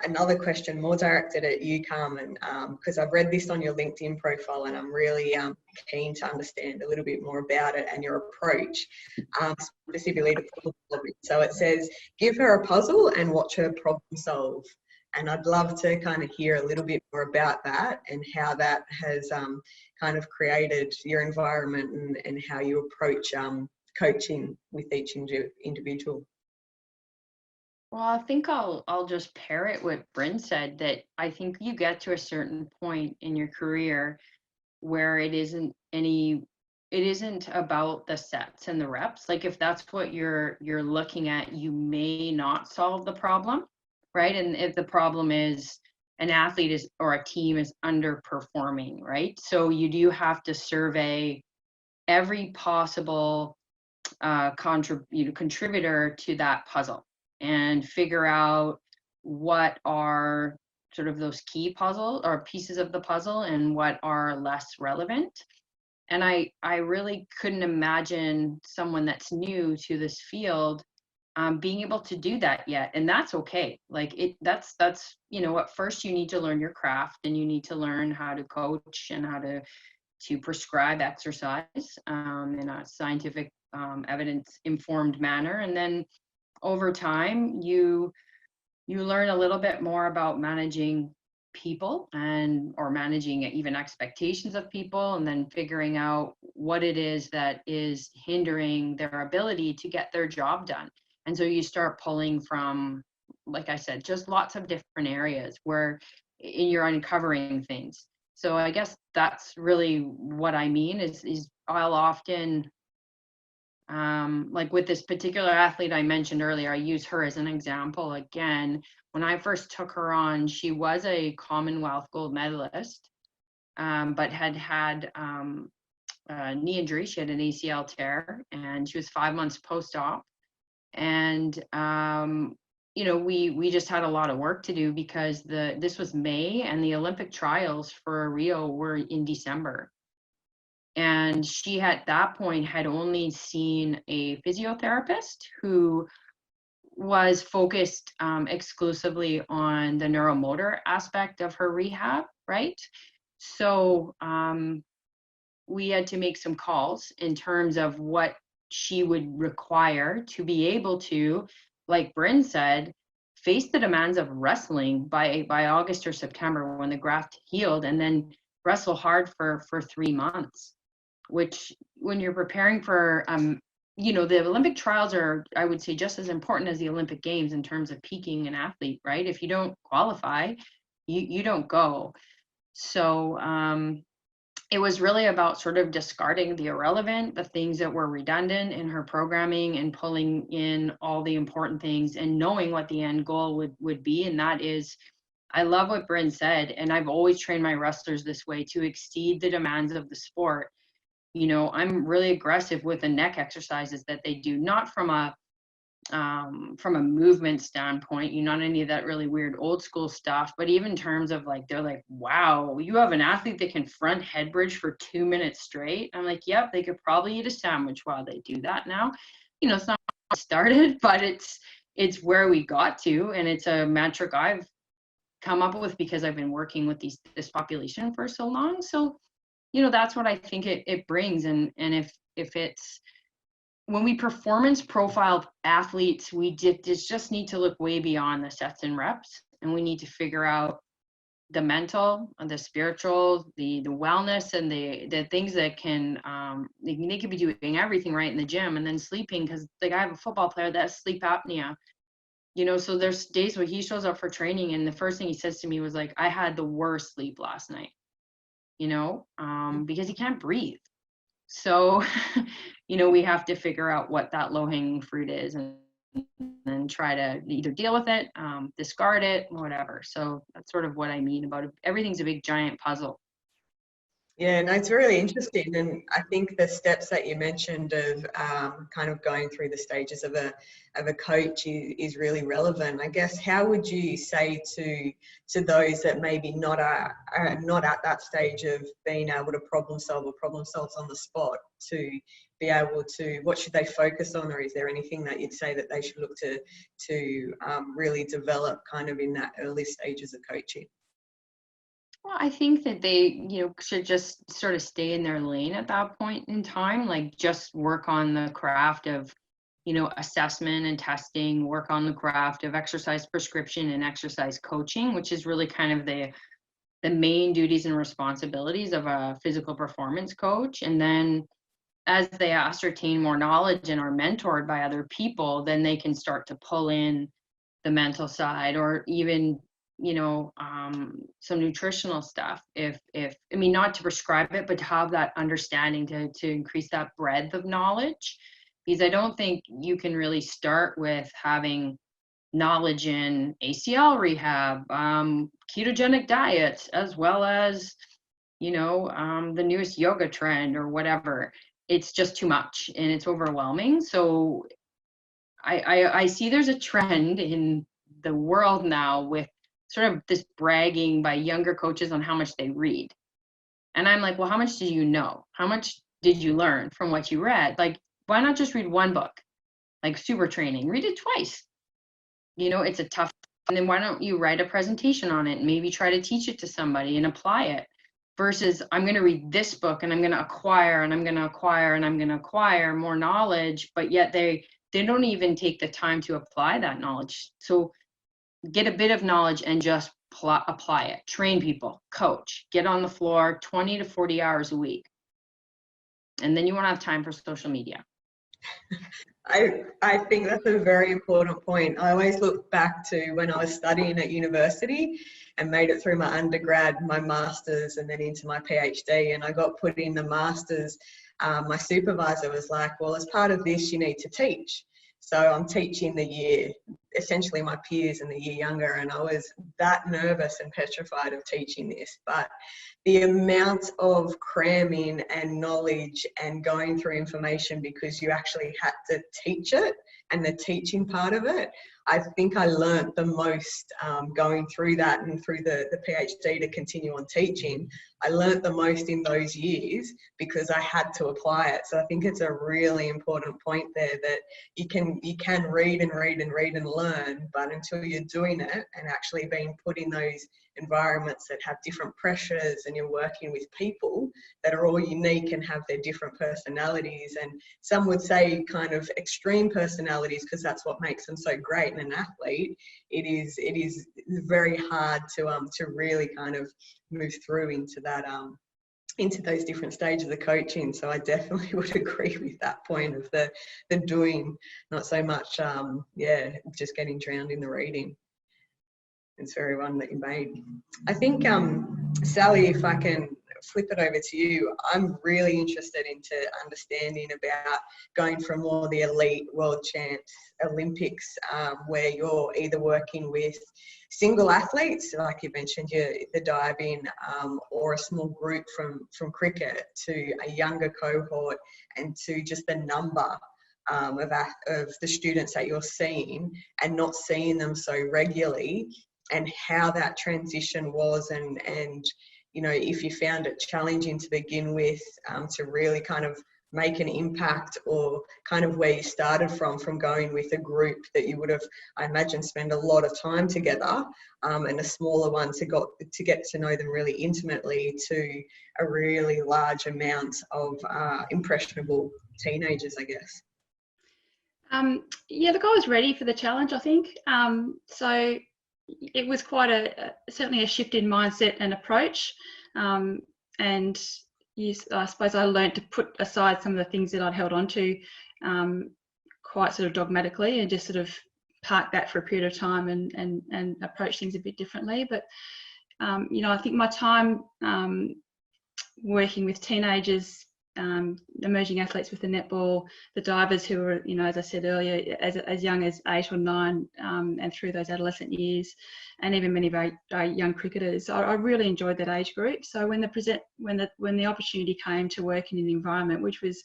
another question more directed at you, Carmen, because I've read this on your LinkedIn profile and I'm really keen to understand a little bit more about it and your approach, specifically to problem solving. So it says, give her a puzzle and watch her problem solve. And I'd love to kind of hear a little bit more about that and how that has kind of created your environment and how you approach coaching with each individual. Well, I think I'll just parrot what Bryn said, that I think you get to a certain point in your career where it isn't about the sets and the reps. Like if that's what you're looking at, you may not solve the problem, right? And if the problem is an athlete is or a team is underperforming, right? So you do have to survey every possible contributor to that puzzle and figure out what are sort of those key puzzle or pieces of the puzzle and what are less relevant. And I really couldn't imagine someone that's new to this field being able to do that yet. And that's okay. Like that's, you know, at first you need to learn your craft and you need to learn how to coach and how to prescribe exercise in a scientific evidence informed manner. And then over time, you learn a little bit more about managing people or managing even expectations of people, and then figuring out what it is that is hindering their ability to get their job done. And so you start pulling from, like I said, just lots of different areas where you're uncovering things. So I guess that's really what I mean is I'll often, like with this particular athlete I mentioned earlier, I use her as an example again. When I first took her on, she was a Commonwealth gold medalist, but had a knee injury. She had an ACL tear, and she was 5 months post-op. And you know, we just had a lot of work to do because this was May and the Olympic trials for Rio were in December. And she at that point had only seen a physiotherapist who was focused exclusively on the neuromotor aspect of her rehab, right? So we had to make some calls in terms of what she would require to be able to, like Bryn said, face the demands of wrestling by August or September when the graft healed, and then wrestle hard for 3 months. Which, when you're preparing for, you know, the Olympic trials are, I would say, just as important as the Olympic Games in terms of peaking an athlete, right? If you don't qualify, you don't go. So it was really about sort of discarding the irrelevant, the things that were redundant in her programming, and pulling in all the important things and knowing what the end goal would be. And that is, I love what Bryn said, and I've always trained my wrestlers this way, to exceed the demands of the sport. You know, I'm really aggressive with the neck exercises that they do, not from a movement standpoint, you know, not any of that really weird old school stuff, but even in terms of like, they're like, wow, you have an athlete that can front head bridge for 2 minutes straight. I'm like, yep, they could probably eat a sandwich while they do that now. You know, it's not how I started, but it's where we got to, and it's a metric I've come up with because I've been working with this population for so long. So, you know, that's what I think it brings. And if it's, when we performance profile athletes, we just need to look way beyond the sets and reps, and we need to figure out the mental and the spiritual, the wellness, and the things that can, they could be doing everything right in the gym and then sleeping, because like I have a football player that has sleep apnea, you know, so there's days where he shows up for training and the first thing he says to me was like, I had the worst sleep last night. You know, because he can't breathe. So, you know, we have to figure out what that low-hanging fruit is and then try to either deal with it, discard it, whatever. So that's sort of what I mean about it. Everything's a big giant puzzle. Yeah, no, it's really interesting, and I think the steps that you mentioned of kind of going through the stages of a coach is really relevant. I guess, how would you say to those that maybe not are not at that stage of being able to problem solve on the spot, to be able to, what should they focus on, or is there anything that you'd say that they should look to really develop kind of in that early stages of coaching? Well, I think that they, should just sort of stay in their lane at that point in time, like just work on the craft of, assessment and testing, work on the craft of exercise prescription and exercise coaching, which is really kind of the main duties and responsibilities of a physical performance coach. And then as they ascertain more knowledge and are mentored by other people, then they can start to pull in the mental side, or even some nutritional stuff, if I mean, not to prescribe it, but to have that understanding, to increase that breadth of knowledge, because I don't think you can really start with having knowledge in ACL rehab, ketogenic diets, as well as the newest yoga trend or whatever. It's just too much and it's overwhelming. So I see there's a trend in the world now with sort of this bragging by younger coaches on how much they read. And I'm like, well, how much do you know? How much did you learn from what you read? Like, why not just read one book? Like Super Training, read it twice. It's a tough, and then why don't you write a presentation on it and maybe try to teach it to somebody and apply it, versus I'm going to read this book and I'm going to acquire and I'm going to acquire and I'm going to acquire more knowledge, but yet they don't even take the time to apply that knowledge. So get a bit of knowledge and just apply it. Train people, coach, get on the floor 20 to 40 hours a week. And then you won't have time for social media. I think that's a very important point. I always look back to when I was studying at university and made it through my undergrad, my master's, and then into my PhD. And I got put in the master's. My supervisor was like, well, as part of this, you need to teach. So I'm teaching the year, essentially my peers and the year younger, and I was that nervous and petrified of teaching this. But the amount of cramming and knowledge and going through information because you actually had to teach it, and the teaching part of it, I think I learnt the most going through that, and through the PhD to continue on teaching. I learnt the most in those years because I had to apply it. So I think it's a really important point there, that you can read and read and read and learn, but until you're doing it and actually being put in those environments that have different pressures, and you're working with people that are all unique and have their different personalities, and some would say kind of extreme personalities, because that's what makes them so great in an athlete. It is very hard to really kind of move through into that into those different stages of coaching. So I definitely would agree with that point of the doing, not so much just getting drowned in the reading. It's very one that you made. I think, Sally, if I can flip it over to you, I'm really interested into understanding about going from more the elite, world champs, Olympics, where you're either working with single athletes, like you mentioned, the diving, or a small group from cricket, to a younger cohort, and to just the number of the students that you're seeing and not seeing them so regularly, and how that transition was, and if you found it challenging to begin with, to really kind of make an impact, or kind of where you started from going with a group that you would have, I imagine, spend a lot of time together, and a smaller one to get to know them really intimately, to a really large amount of impressionable teenagers, I guess. Look, I was ready for the challenge, I think. So it was quite certainly a shift in mindset and approach. And yes, I suppose I learned to put aside some of the things that I'd held on to quite sort of dogmatically, and just sort of park that for a period of time and approach things a bit differently. But, I think my time working with teenagers emerging athletes with the netball, the divers who were, as I said earlier, as young as 8 or 9, and through those adolescent years, and even many of our young cricketers. I really enjoyed that age group. So when the opportunity came to work in an environment which was,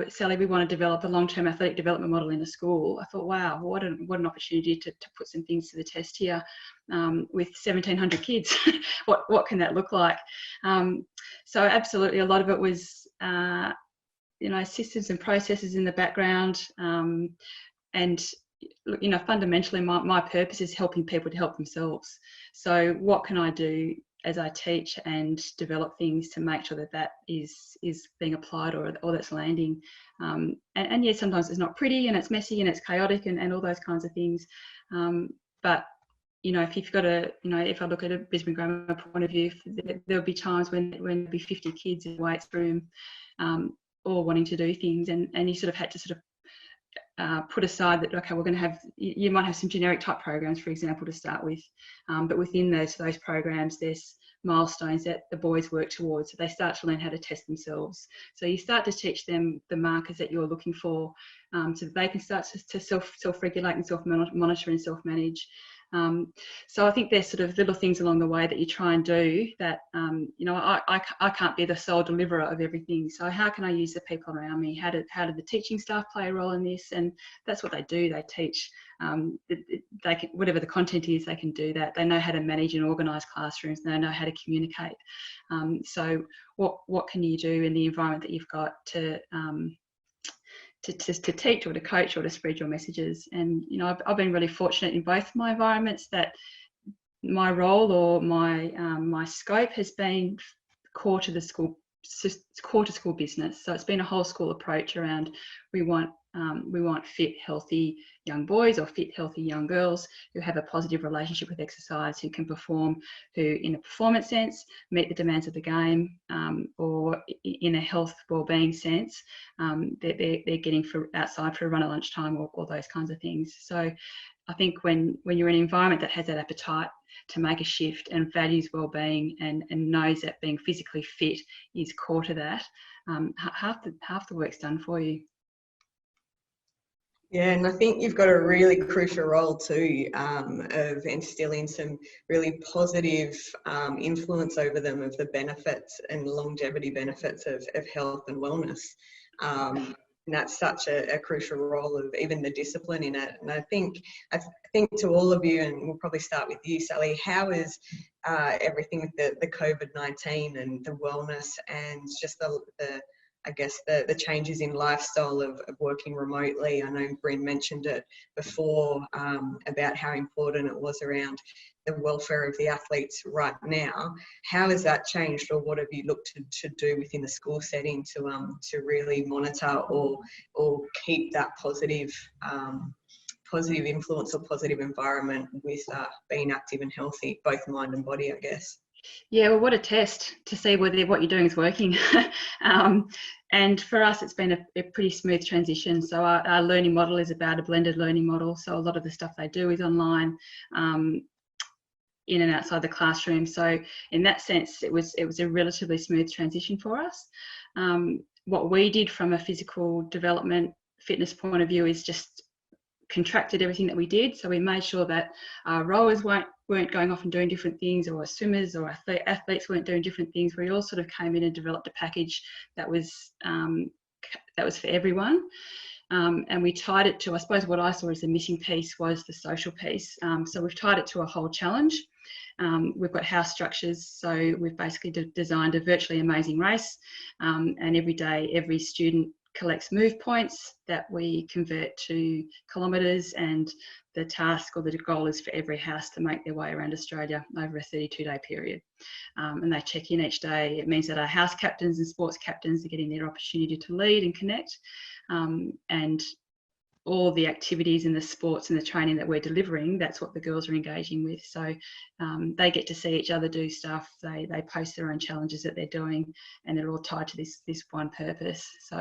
Sally, we want to develop a long-term athletic development model in a school, I thought, wow, what an opportunity to put some things to the test here, with 1,700 kids. what can that look like? So absolutely, a lot of it was, systems and processes in the background, and fundamentally, my purpose is helping people to help themselves. So what can I do as I teach and develop things to make sure that is being applied or that's landing? And yes, sometimes it's not pretty and it's messy and it's chaotic and all those kinds of things. But if you've got if I look at a Brisbane Grammar point of view, there'll be times when there'll be 50 kids in the weights room, all wanting to do things, and you sort of had to sort of put aside that, okay, we're going to have, you might have some generic type programs, for example, to start with, but within those programs, there's milestones that the boys work towards, so they start to learn how to test themselves. So you start to teach them the markers that you're looking for, so that they can start to self-regulate and self-monitor and self-manage. So I think there's sort of little things along the way that you try and do that, I can't be the sole deliverer of everything. So how can I use the people around me? How do the teaching staff play a role in this? And that's what they do. They teach. They can, whatever the content is, they can do that. They know how to manage and organise classrooms. They know how to communicate. So what can you do in the environment that you've got to teach or to coach or to spread your messages? And I've been really fortunate in both my environments that my role or my scope has been core to the school business. So it's been a whole school approach around we want fit, healthy young boys or fit, healthy young girls who have a positive relationship with exercise, who can perform, who in a performance sense meet the demands of the game, or in a health wellbeing sense, they're getting outside for a run at lunchtime or those kinds of things. So I think when you're in an environment that has that appetite to make a shift and values wellbeing and knows that being physically fit is core to that, half the work's done for you. Yeah, and I think you've got a really crucial role too, of instilling some really positive influence over them of the benefits and longevity benefits of health and wellness. And that's such a crucial role of even the discipline in it. And I think to all of you, and we'll probably start with you, Sally, how is everything with the COVID-19 and the wellness and just the changes in lifestyle of working remotely? I know Bryn mentioned it before, about how important it was around the welfare of the athletes right now. How has that changed, or what have you looked to do within the school setting to really monitor or keep that positive influence or positive environment with being active and healthy, both mind and body, I guess? Yeah, well, what a test to see whether what you're doing is working. And for us, it's been a pretty smooth transition. So our learning model is about a blended learning model. So a lot of the stuff they do is online, in and outside the classroom. So in that sense, it was a relatively smooth transition for us. What we did from a physical development fitness point of view is just contracted everything that we did. So we made sure that our rowers weren't going off and doing different things, or swimmers or athletes weren't doing different things. We all sort of came in and developed a package that was for everyone. And we tied it to, I suppose what I saw as the missing piece was the social piece. So we've tied it to a whole challenge. We've got house structures, so we've basically designed a virtually amazing race, and every day every student collects move points that we convert to kilometres, and the task or the goal is for every house to make their way around Australia over a 32-day period. And they check in each day. It means that our house captains and sports captains are getting their opportunity to lead and connect, and all the activities and the sports and the training that we're delivering, that's what the girls are engaging with. So they get to see each other do stuff. They post their own challenges that they're doing, and they're all tied to this one purpose. So,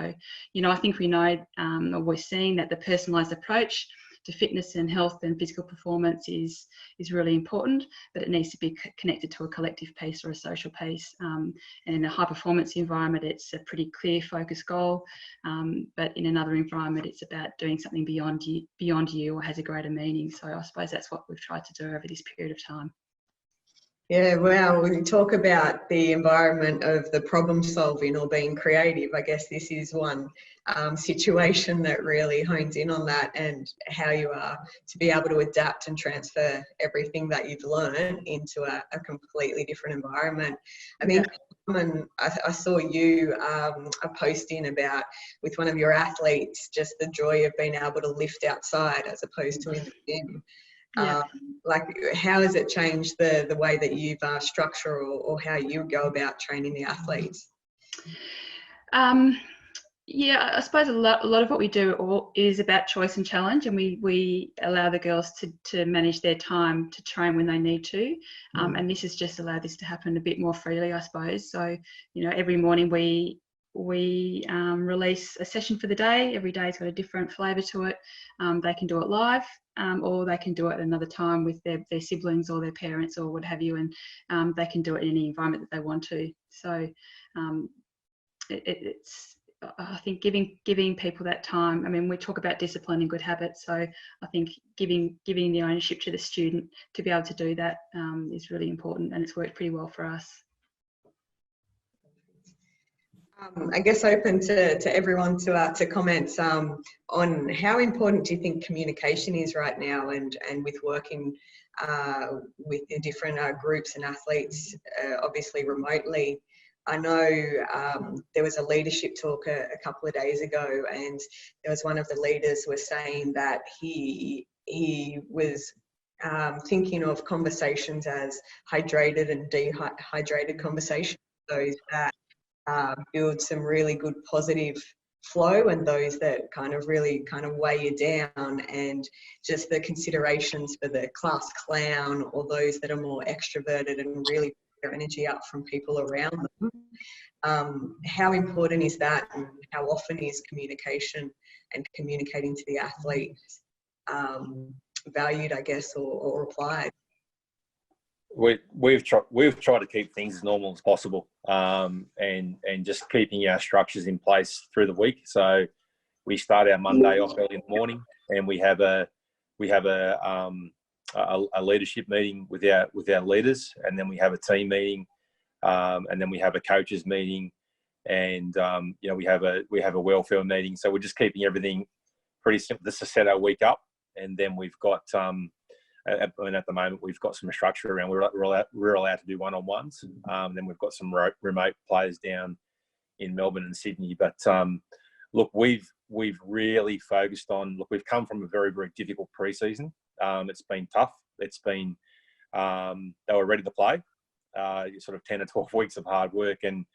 I think we know, or we're seeing that the personalised approach fitness and health and physical performance is really important, but it needs to be connected to a collective piece or a social piece. And in a high performance environment, it's a pretty clear focused goal, but in another environment, it's about doing something beyond you or has a greater meaning. So I suppose that's what we've tried to do over this period of time. Yeah, wow. When you talk about the environment of the problem solving or being creative, I guess this is one situation that really hones in on that, and how you are to be able to adapt and transfer everything that you've learned into a completely different environment. I think, Carmen, I saw you a posting about with one of your athletes, just the joy of being able to lift outside as opposed to in the gym. Yeah. Like, how has it changed the way that you've structured or how you go about training the athletes? Yeah, I suppose a lot of what we do is about choice and challenge, and we allow the girls to manage their time to train when they need to, and this has just allowed this to happen a bit more freely, I suppose. So, you know, every morning we release a session for the day. Every day's got a different flavour to it. They can do it live, or they can do it at another time with their siblings or their parents or what have you, and they can do it in any environment that they want to. So it's I think giving people that time. I mean, we talk about discipline and good habits, so I think giving the ownership to the student to be able to do that is really important, and it's worked pretty well for us. I guess open to everyone to comments on how important do you think communication is right now, and with working with the different groups and athletes, obviously remotely. I know there was a leadership talk a couple of days ago, and there was one of the leaders was saying that he was thinking of conversations as hydrated and dehydrated conversations, those that build some really good positive flow and those that kind of weigh you down, and just the considerations for the class clown or those that are more extroverted and really put their energy up from people around them. How important is that, and how often is communication and communicating to the athletes valued, I guess, or applied? We've tried to keep things as normal as possible, and just keeping our structures in place through the week. So we start our Monday off early in the morning, and we have a leadership meeting with our leaders, and then we have a team meeting, and then we have a coaches meeting, and you know, we have a welfare meeting. So we're just keeping everything pretty simple just to set our week up, and then we've got at the moment we've got some structure around. We're allowed to do one-on-ones. Then we've got some remote players down in Melbourne and Sydney. But look, we've really focused on. Look, we've come from a very, very difficult pre-season. It's been tough. It's been they were ready to play. Sort of 10 or 12 weeks of hard work, and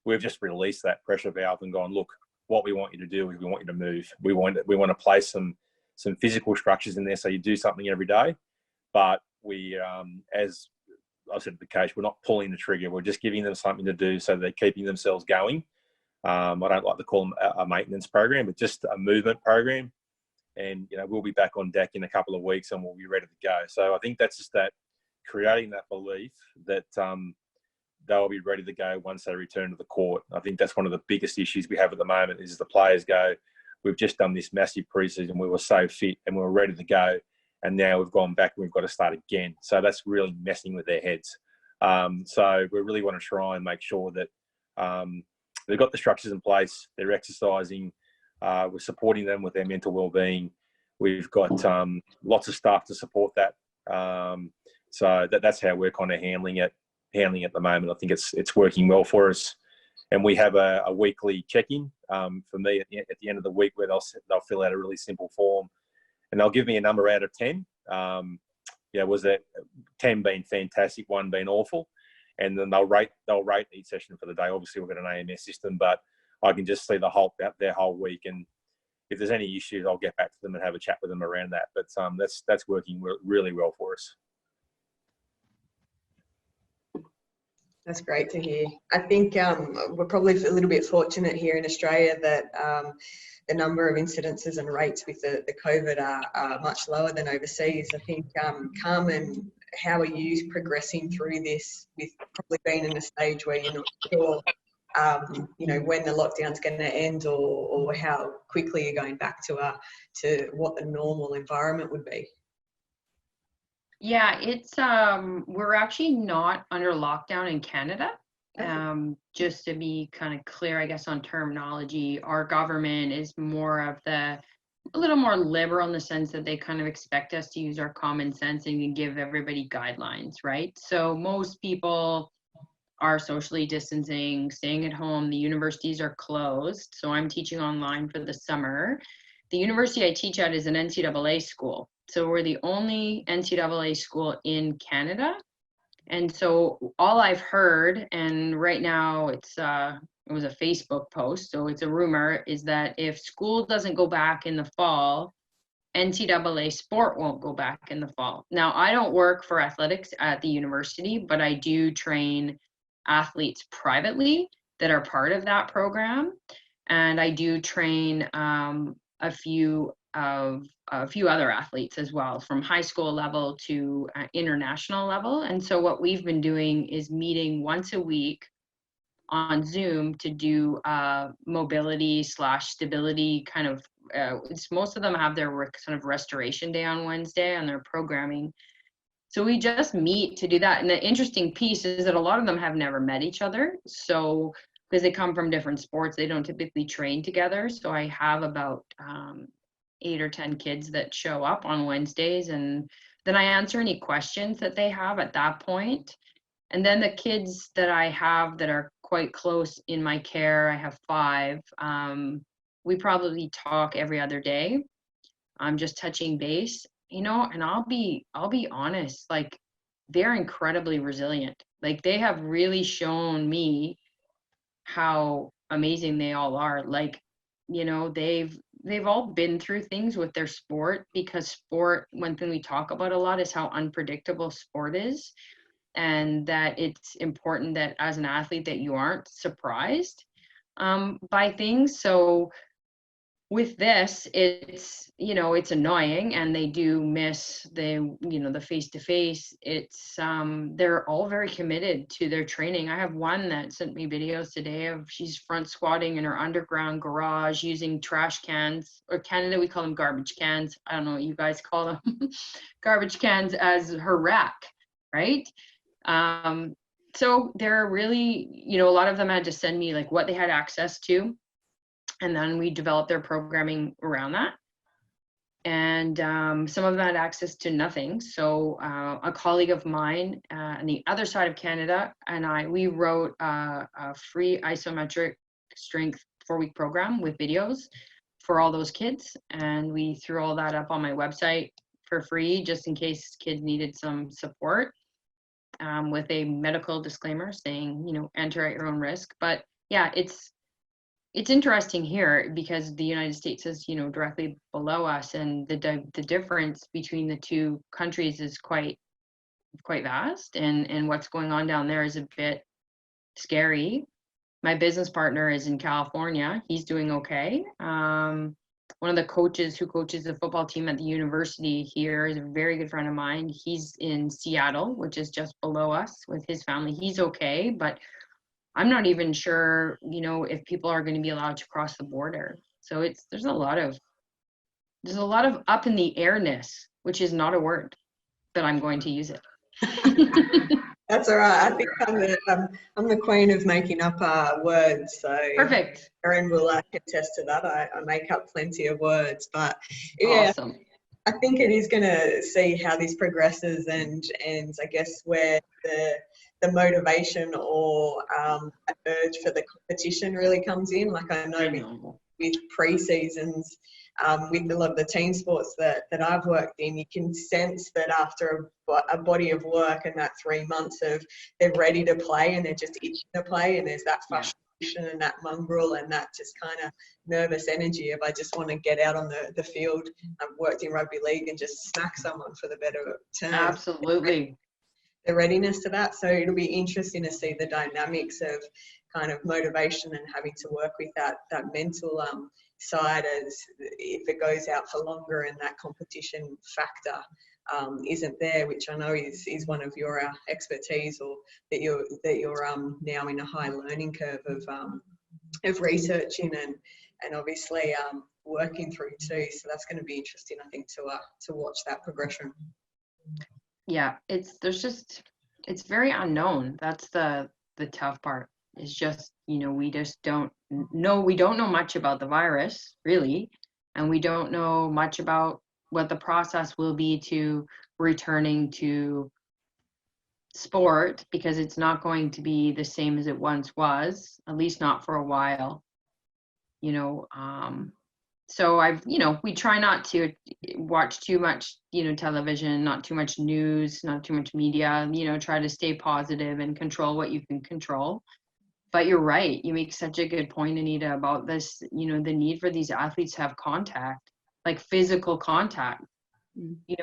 we've just released that pressure valve and gone, look, what we want you to do is we want you to move. We want to place some physical structures in there, so you do something every day. But we, as I said to the coach, we're not pulling the trigger. We're just giving them something to do so they're keeping themselves going. I don't like to call them a maintenance program, but just a movement program. And, you know, we'll be back on deck in a couple of weeks and we'll be ready to go. So I think that's just that, creating that belief that they'll be ready to go once they return to the court. I think that's one of the biggest issues we have at the moment is the players go, we've just done this massive preseason. We were so fit and we were ready to go. And now we've gone back and we've got to start again. So that's really messing with their heads. So we really want to try and make sure that they've got the structures in place, they're exercising, we're supporting them with their mental well-being. We've got lots of staff to support that. So that's how we're kind of handling it at the moment. I think it's working well for us. And we have a weekly check-in for me at the end of the week where they'll fill out a really simple form. And they'll give me a number out of 10. Was that 10 being fantastic, 1 being awful, and then they'll rate each session for the day. Obviously, we've got an AMS system, but I can just see their whole week, and if there's any issues, I'll get back to them and have a chat with them around that. But that's working really well for us. That's great to hear. I think we're probably a little bit fortunate here in Australia that the number of incidences and rates with the COVID are much lower than overseas. I think, Carmen, how are you progressing through this with probably being in a stage where you're not sure, you know, when the lockdown's going to end, or how quickly you're going back to what the normal environment would be? Yeah, it's we're actually not under lockdown in Canada. Just to be kind of clear, I guess, on terminology, our government is more of a little more liberal in the sense that they kind of expect us to use our common sense and give everybody guidelines, right? So most people are socially distancing, staying at home. The universities are closed. So I'm teaching online for the summer. The university I teach at is an NCAA school. So we're the only NCAA school in Canada. And so all I've heard, and right now it was a Facebook post, so it's a rumor, is that if school doesn't go back in the fall, NCAA sport won't go back in the fall. Now, I don't work for athletics at the university, but I do train athletes privately that are part of that program. And I do train a few other athletes as well, from high school level to international level. And so what we've been doing is meeting once a week on Zoom to do mobility / stability kind of, most of them have their kind of restoration day on Wednesday on their programming. So we just meet to do that. And the interesting piece is that a lot of them have never met each other. So because they come from different sports, they don't typically train together. So I have about 8 or 10 kids that show up on Wednesdays, and then I answer any questions that they have at that point. And then the kids that I have that are quite close in my care, I have 5. We probably talk every other day. I'm just touching base, you know, and I'll be honest, like, they're incredibly resilient. Like, they have really shown me how amazing they all are. Like, you know, they've all been through things with their sport, because sport, one thing we talk about a lot is how unpredictable sport is, and that it's important that as an athlete that you aren't surprised by things. So with this, it's, you know, it's annoying, and they do miss the face-to-face. It's they're all very committed to their training. I have one that sent me videos today of she's front squatting in her underground garage using trash cans, or Canada we call them garbage cans, I don't know what you guys call them, garbage cans, as her rack, right? So they're really, you know, a lot of them had to send me like what they had access to, and then we developed their programming around that. And some of them had access to nothing. So a colleague of mine on the other side of Canada and we wrote a free isometric strength 4-week program with videos for all those kids. And we threw all that up on my website for free, just in case kids needed some support, with a medical disclaimer saying, you know, enter at your own risk. But yeah, it's interesting here because the United States is, you know, directly below us, and the difference between the two countries is quite vast, and what's going on down there is a bit scary. My business partner is in California. He's doing okay. One of the coaches who coaches the football team at the university here is a very good friend of mine. He's in Seattle, which is just below us, with his family. He's okay, but I'm not even sure, you know, if people are going to be allowed to cross the border. So there's a lot of up in the airness, which is not a word, but I'm going to use it. That's all right. I think I'm the queen of making up words. So perfect. Erin will attest to that. I make up plenty of words, but yeah, awesome. I think it is going to see how this progresses, and I guess where the motivation or urge for the competition really comes in. Like I know with pre-seasons, with a lot of the team sports that I've worked in, you can sense that after a body of work and that 3 months of they're ready to play and they're just itching to play, and there's that frustration and that mongrel and that just kind of nervous energy of I just want to get out on the field. I've worked in rugby league and just smack someone, for the better term. Absolutely. the readiness to that. So it'll be interesting to see the dynamics of kind of motivation and having to work with that mental side, as if it goes out for longer and that competition factor isn't there, which I know is one of your expertise, or that you're now in a high learning curve of researching and obviously working through too. So that's going to be interesting, I think, to watch that progression. Yeah, it's very unknown. That's the tough part. Is just, we just don't know much about the virus, really, and we don't know much about what the process will be to returning to sport, because it's not going to be the same as it once was, at least not for a while. So we try not to watch too much, television, not too much news, not too much media, try to stay positive and control what you can control. But you're right. You make such a good point, Anita, about this, the need for these athletes to have contact, like physical contact.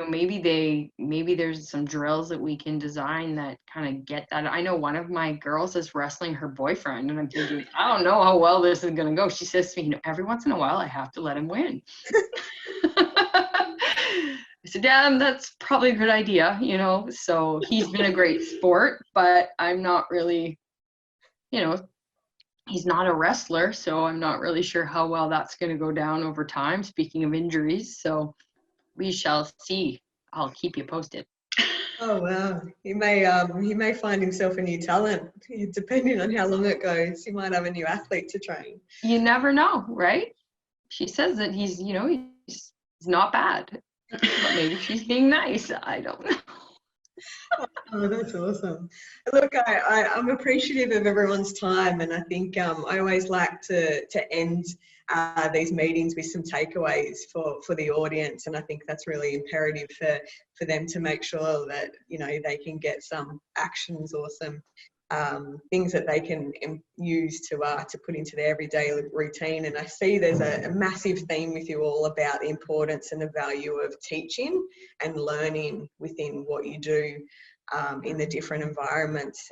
Maybe there's some drills that we can design that kind of get that. I know one of my girls is wrestling her boyfriend, and I'm thinking, I don't know how well this is going to go. She says to me, every once in a while I have to let him win. I said, yeah, that's probably a good idea, so he's been a great sport, but I'm not really, he's not a wrestler, so I'm not really sure how well that's going to go down over time, speaking of injuries. So we shall see. I'll keep you posted. Oh wow, he may find himself a new talent, depending on how long it goes. He might have a new athlete to train. You never know, right? She says that he's not bad, but maybe she's being nice. I don't know. Oh, that's awesome. Look, I'm appreciative of everyone's time, and I think I always like to end these meetings with some takeaways for the audience, and I think that's really imperative for them to make sure that they can get some actions or some things that they can use to put into their everyday routine. And I see there's a massive theme with you all about the importance and the value of teaching and learning within what you do in the different environments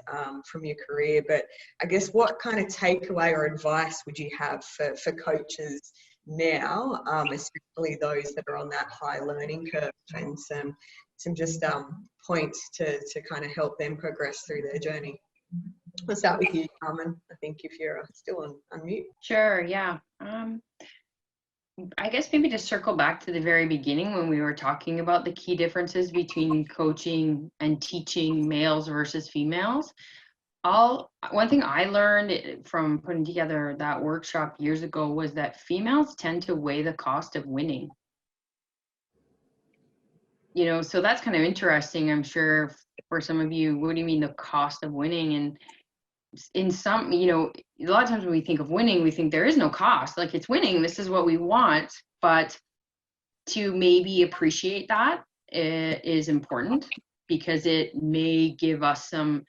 from your career. But I guess what kind of takeaway or advice would you have for coaches now, especially those that are on that high learning curve, and some just points to kind of help them progress through their journey? Let's start with you, Carmen. I think if you're still on mute. Sure, yeah. I guess maybe to circle back to the very beginning when we were talking about the key differences between coaching and teaching males versus females. One thing I learned from putting together that workshop years ago was that females tend to weigh the cost of winning. So that's kind of interesting, I'm sure, for some of you. What do you mean the cost of winning? And in some, a lot of times when we think of winning, we think there is no cost, like it's winning, this is what we want. But to maybe appreciate that is important, because it may give us some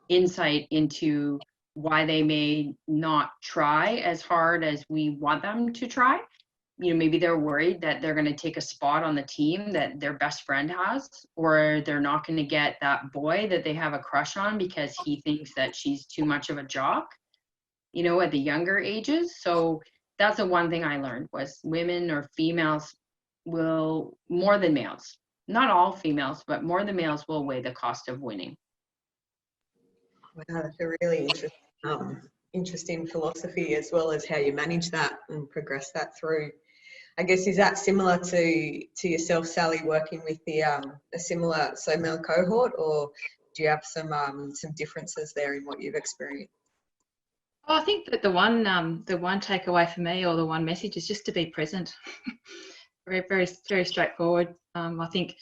insight into why they may not try as hard as we want them to try. Maybe they're worried that they're going to take a spot on the team that their best friend has, or they're not going to get that boy that they have a crush on because he thinks that she's too much of a jock, at the younger ages. So that's the one thing I learned, was women or females will, more than males, not all females, but more than males, will weigh the cost of winning. Wow, that's a really interesting philosophy, as well as how you manage that and progress that through. I guess, is that similar to yourself, Sally, working with a similar male cohort, or do you have some differences there in what you've experienced? Well, I think that the one takeaway for me, or the one message, is just to be present. Very, very, very straightforward. I think,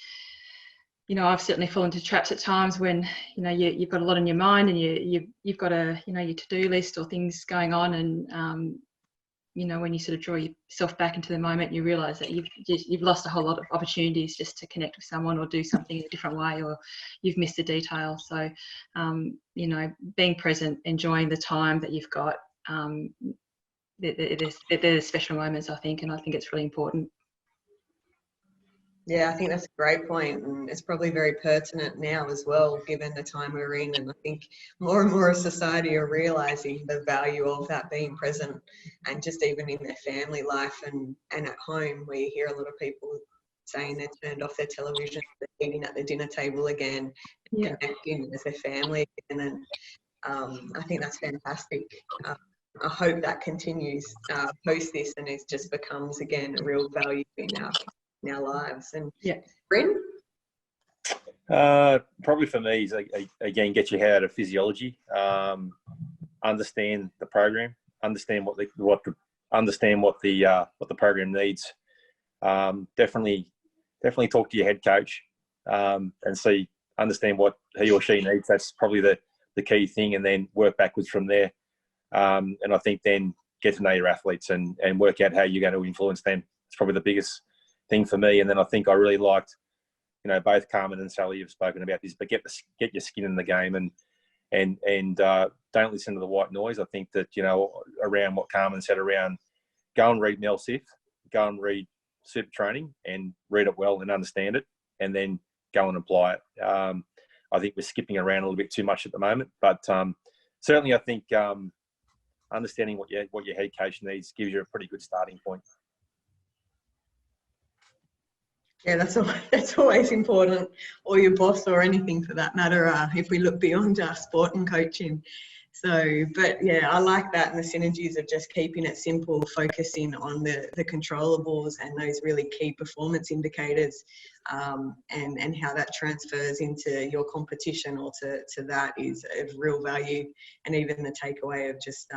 I've certainly fallen into traps at times when, you've got a lot on your mind, and you've got your to-do list or things going on, and when you sort of draw yourself back into the moment, you realise that you've lost a whole lot of opportunities just to connect with someone or do something in a different way, or you've missed a detail. So, being present, enjoying the time that you've got, there's special moments, I think, and I think it's really important. Yeah, I think that's a great point, and it's probably very pertinent now as well, given the time we're in. And I think more and more of society are realising the value of that being present, and just even in their family life and at home, where you hear a lot of people saying they've turned off their television, they're eating at the dinner table again, Yeah. connecting as their family again. And I think that's fantastic. I hope that continues post this, and it just becomes again a real value in our lives. And Yeah. Bryn? Probably for me is again, get your head out of physiology, understand the program, understand what the program needs. Definitely talk to your head coach and understand what he or she needs. That's probably the key thing, and then work backwards from there. And I think then get to know your athletes and work out how you're going to influence them. It's probably the biggest thing for me. And then I think I really liked, both Carmen and Sally have spoken about this, but get your skin in the game and don't listen to the white noise. I think that, around what Carmen said around go and read NELSIF, go and read super training and read it well and understand it, and then go and apply it. I think we're skipping around a little bit too much at the moment, but certainly I think understanding what your head coach needs gives you a pretty good starting point. Yeah, that's always important, or your boss, or anything for that matter, if we look beyond sport and coaching. So, but yeah, I like that, and the synergies of just keeping it simple, focusing on the controllables and those really key performance indicators, and how that transfers into your competition or to that is of real value. And even the takeaway of just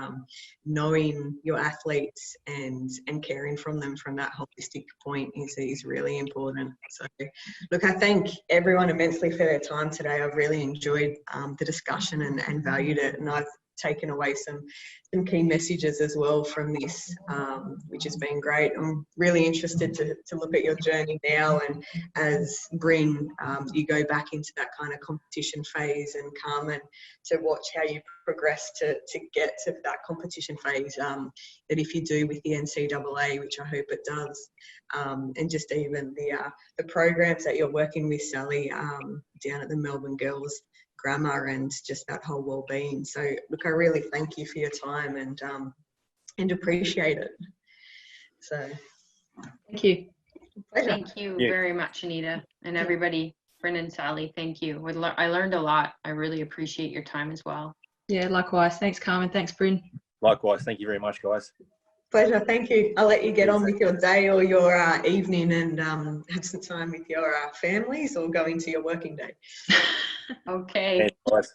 knowing your athletes and caring from them from that holistic point is really important. So look, I thank everyone immensely for their time today. I've really enjoyed the discussion and valued it, and I've taken away some key messages as well from this, which has been great. I'm really interested to look at your journey now, and as Bryn, you go back into that kind of competition phase, and Carmen, to watch how you progress to get to that competition phase, that if you do with the NCAA, which I hope it does, and just even the programs that you're working with, Sally, down at the Melbourne Girls Grammar, and just that whole well-being. So look, I really thank you for your time and appreciate it. So Thank you. pleasure. Thank you very much, Anita, and everybody. Bryn and Sally, thank you. I learned a lot. I really appreciate your time as well. Yeah, likewise. Thanks, Carmen. Thanks, Bryn. Likewise. Thank you very much, guys. Pleasure, thank you. I'll let you get on with your day or your evening, and have some time with your families, or go into your working day. Okay. Thanks, guys.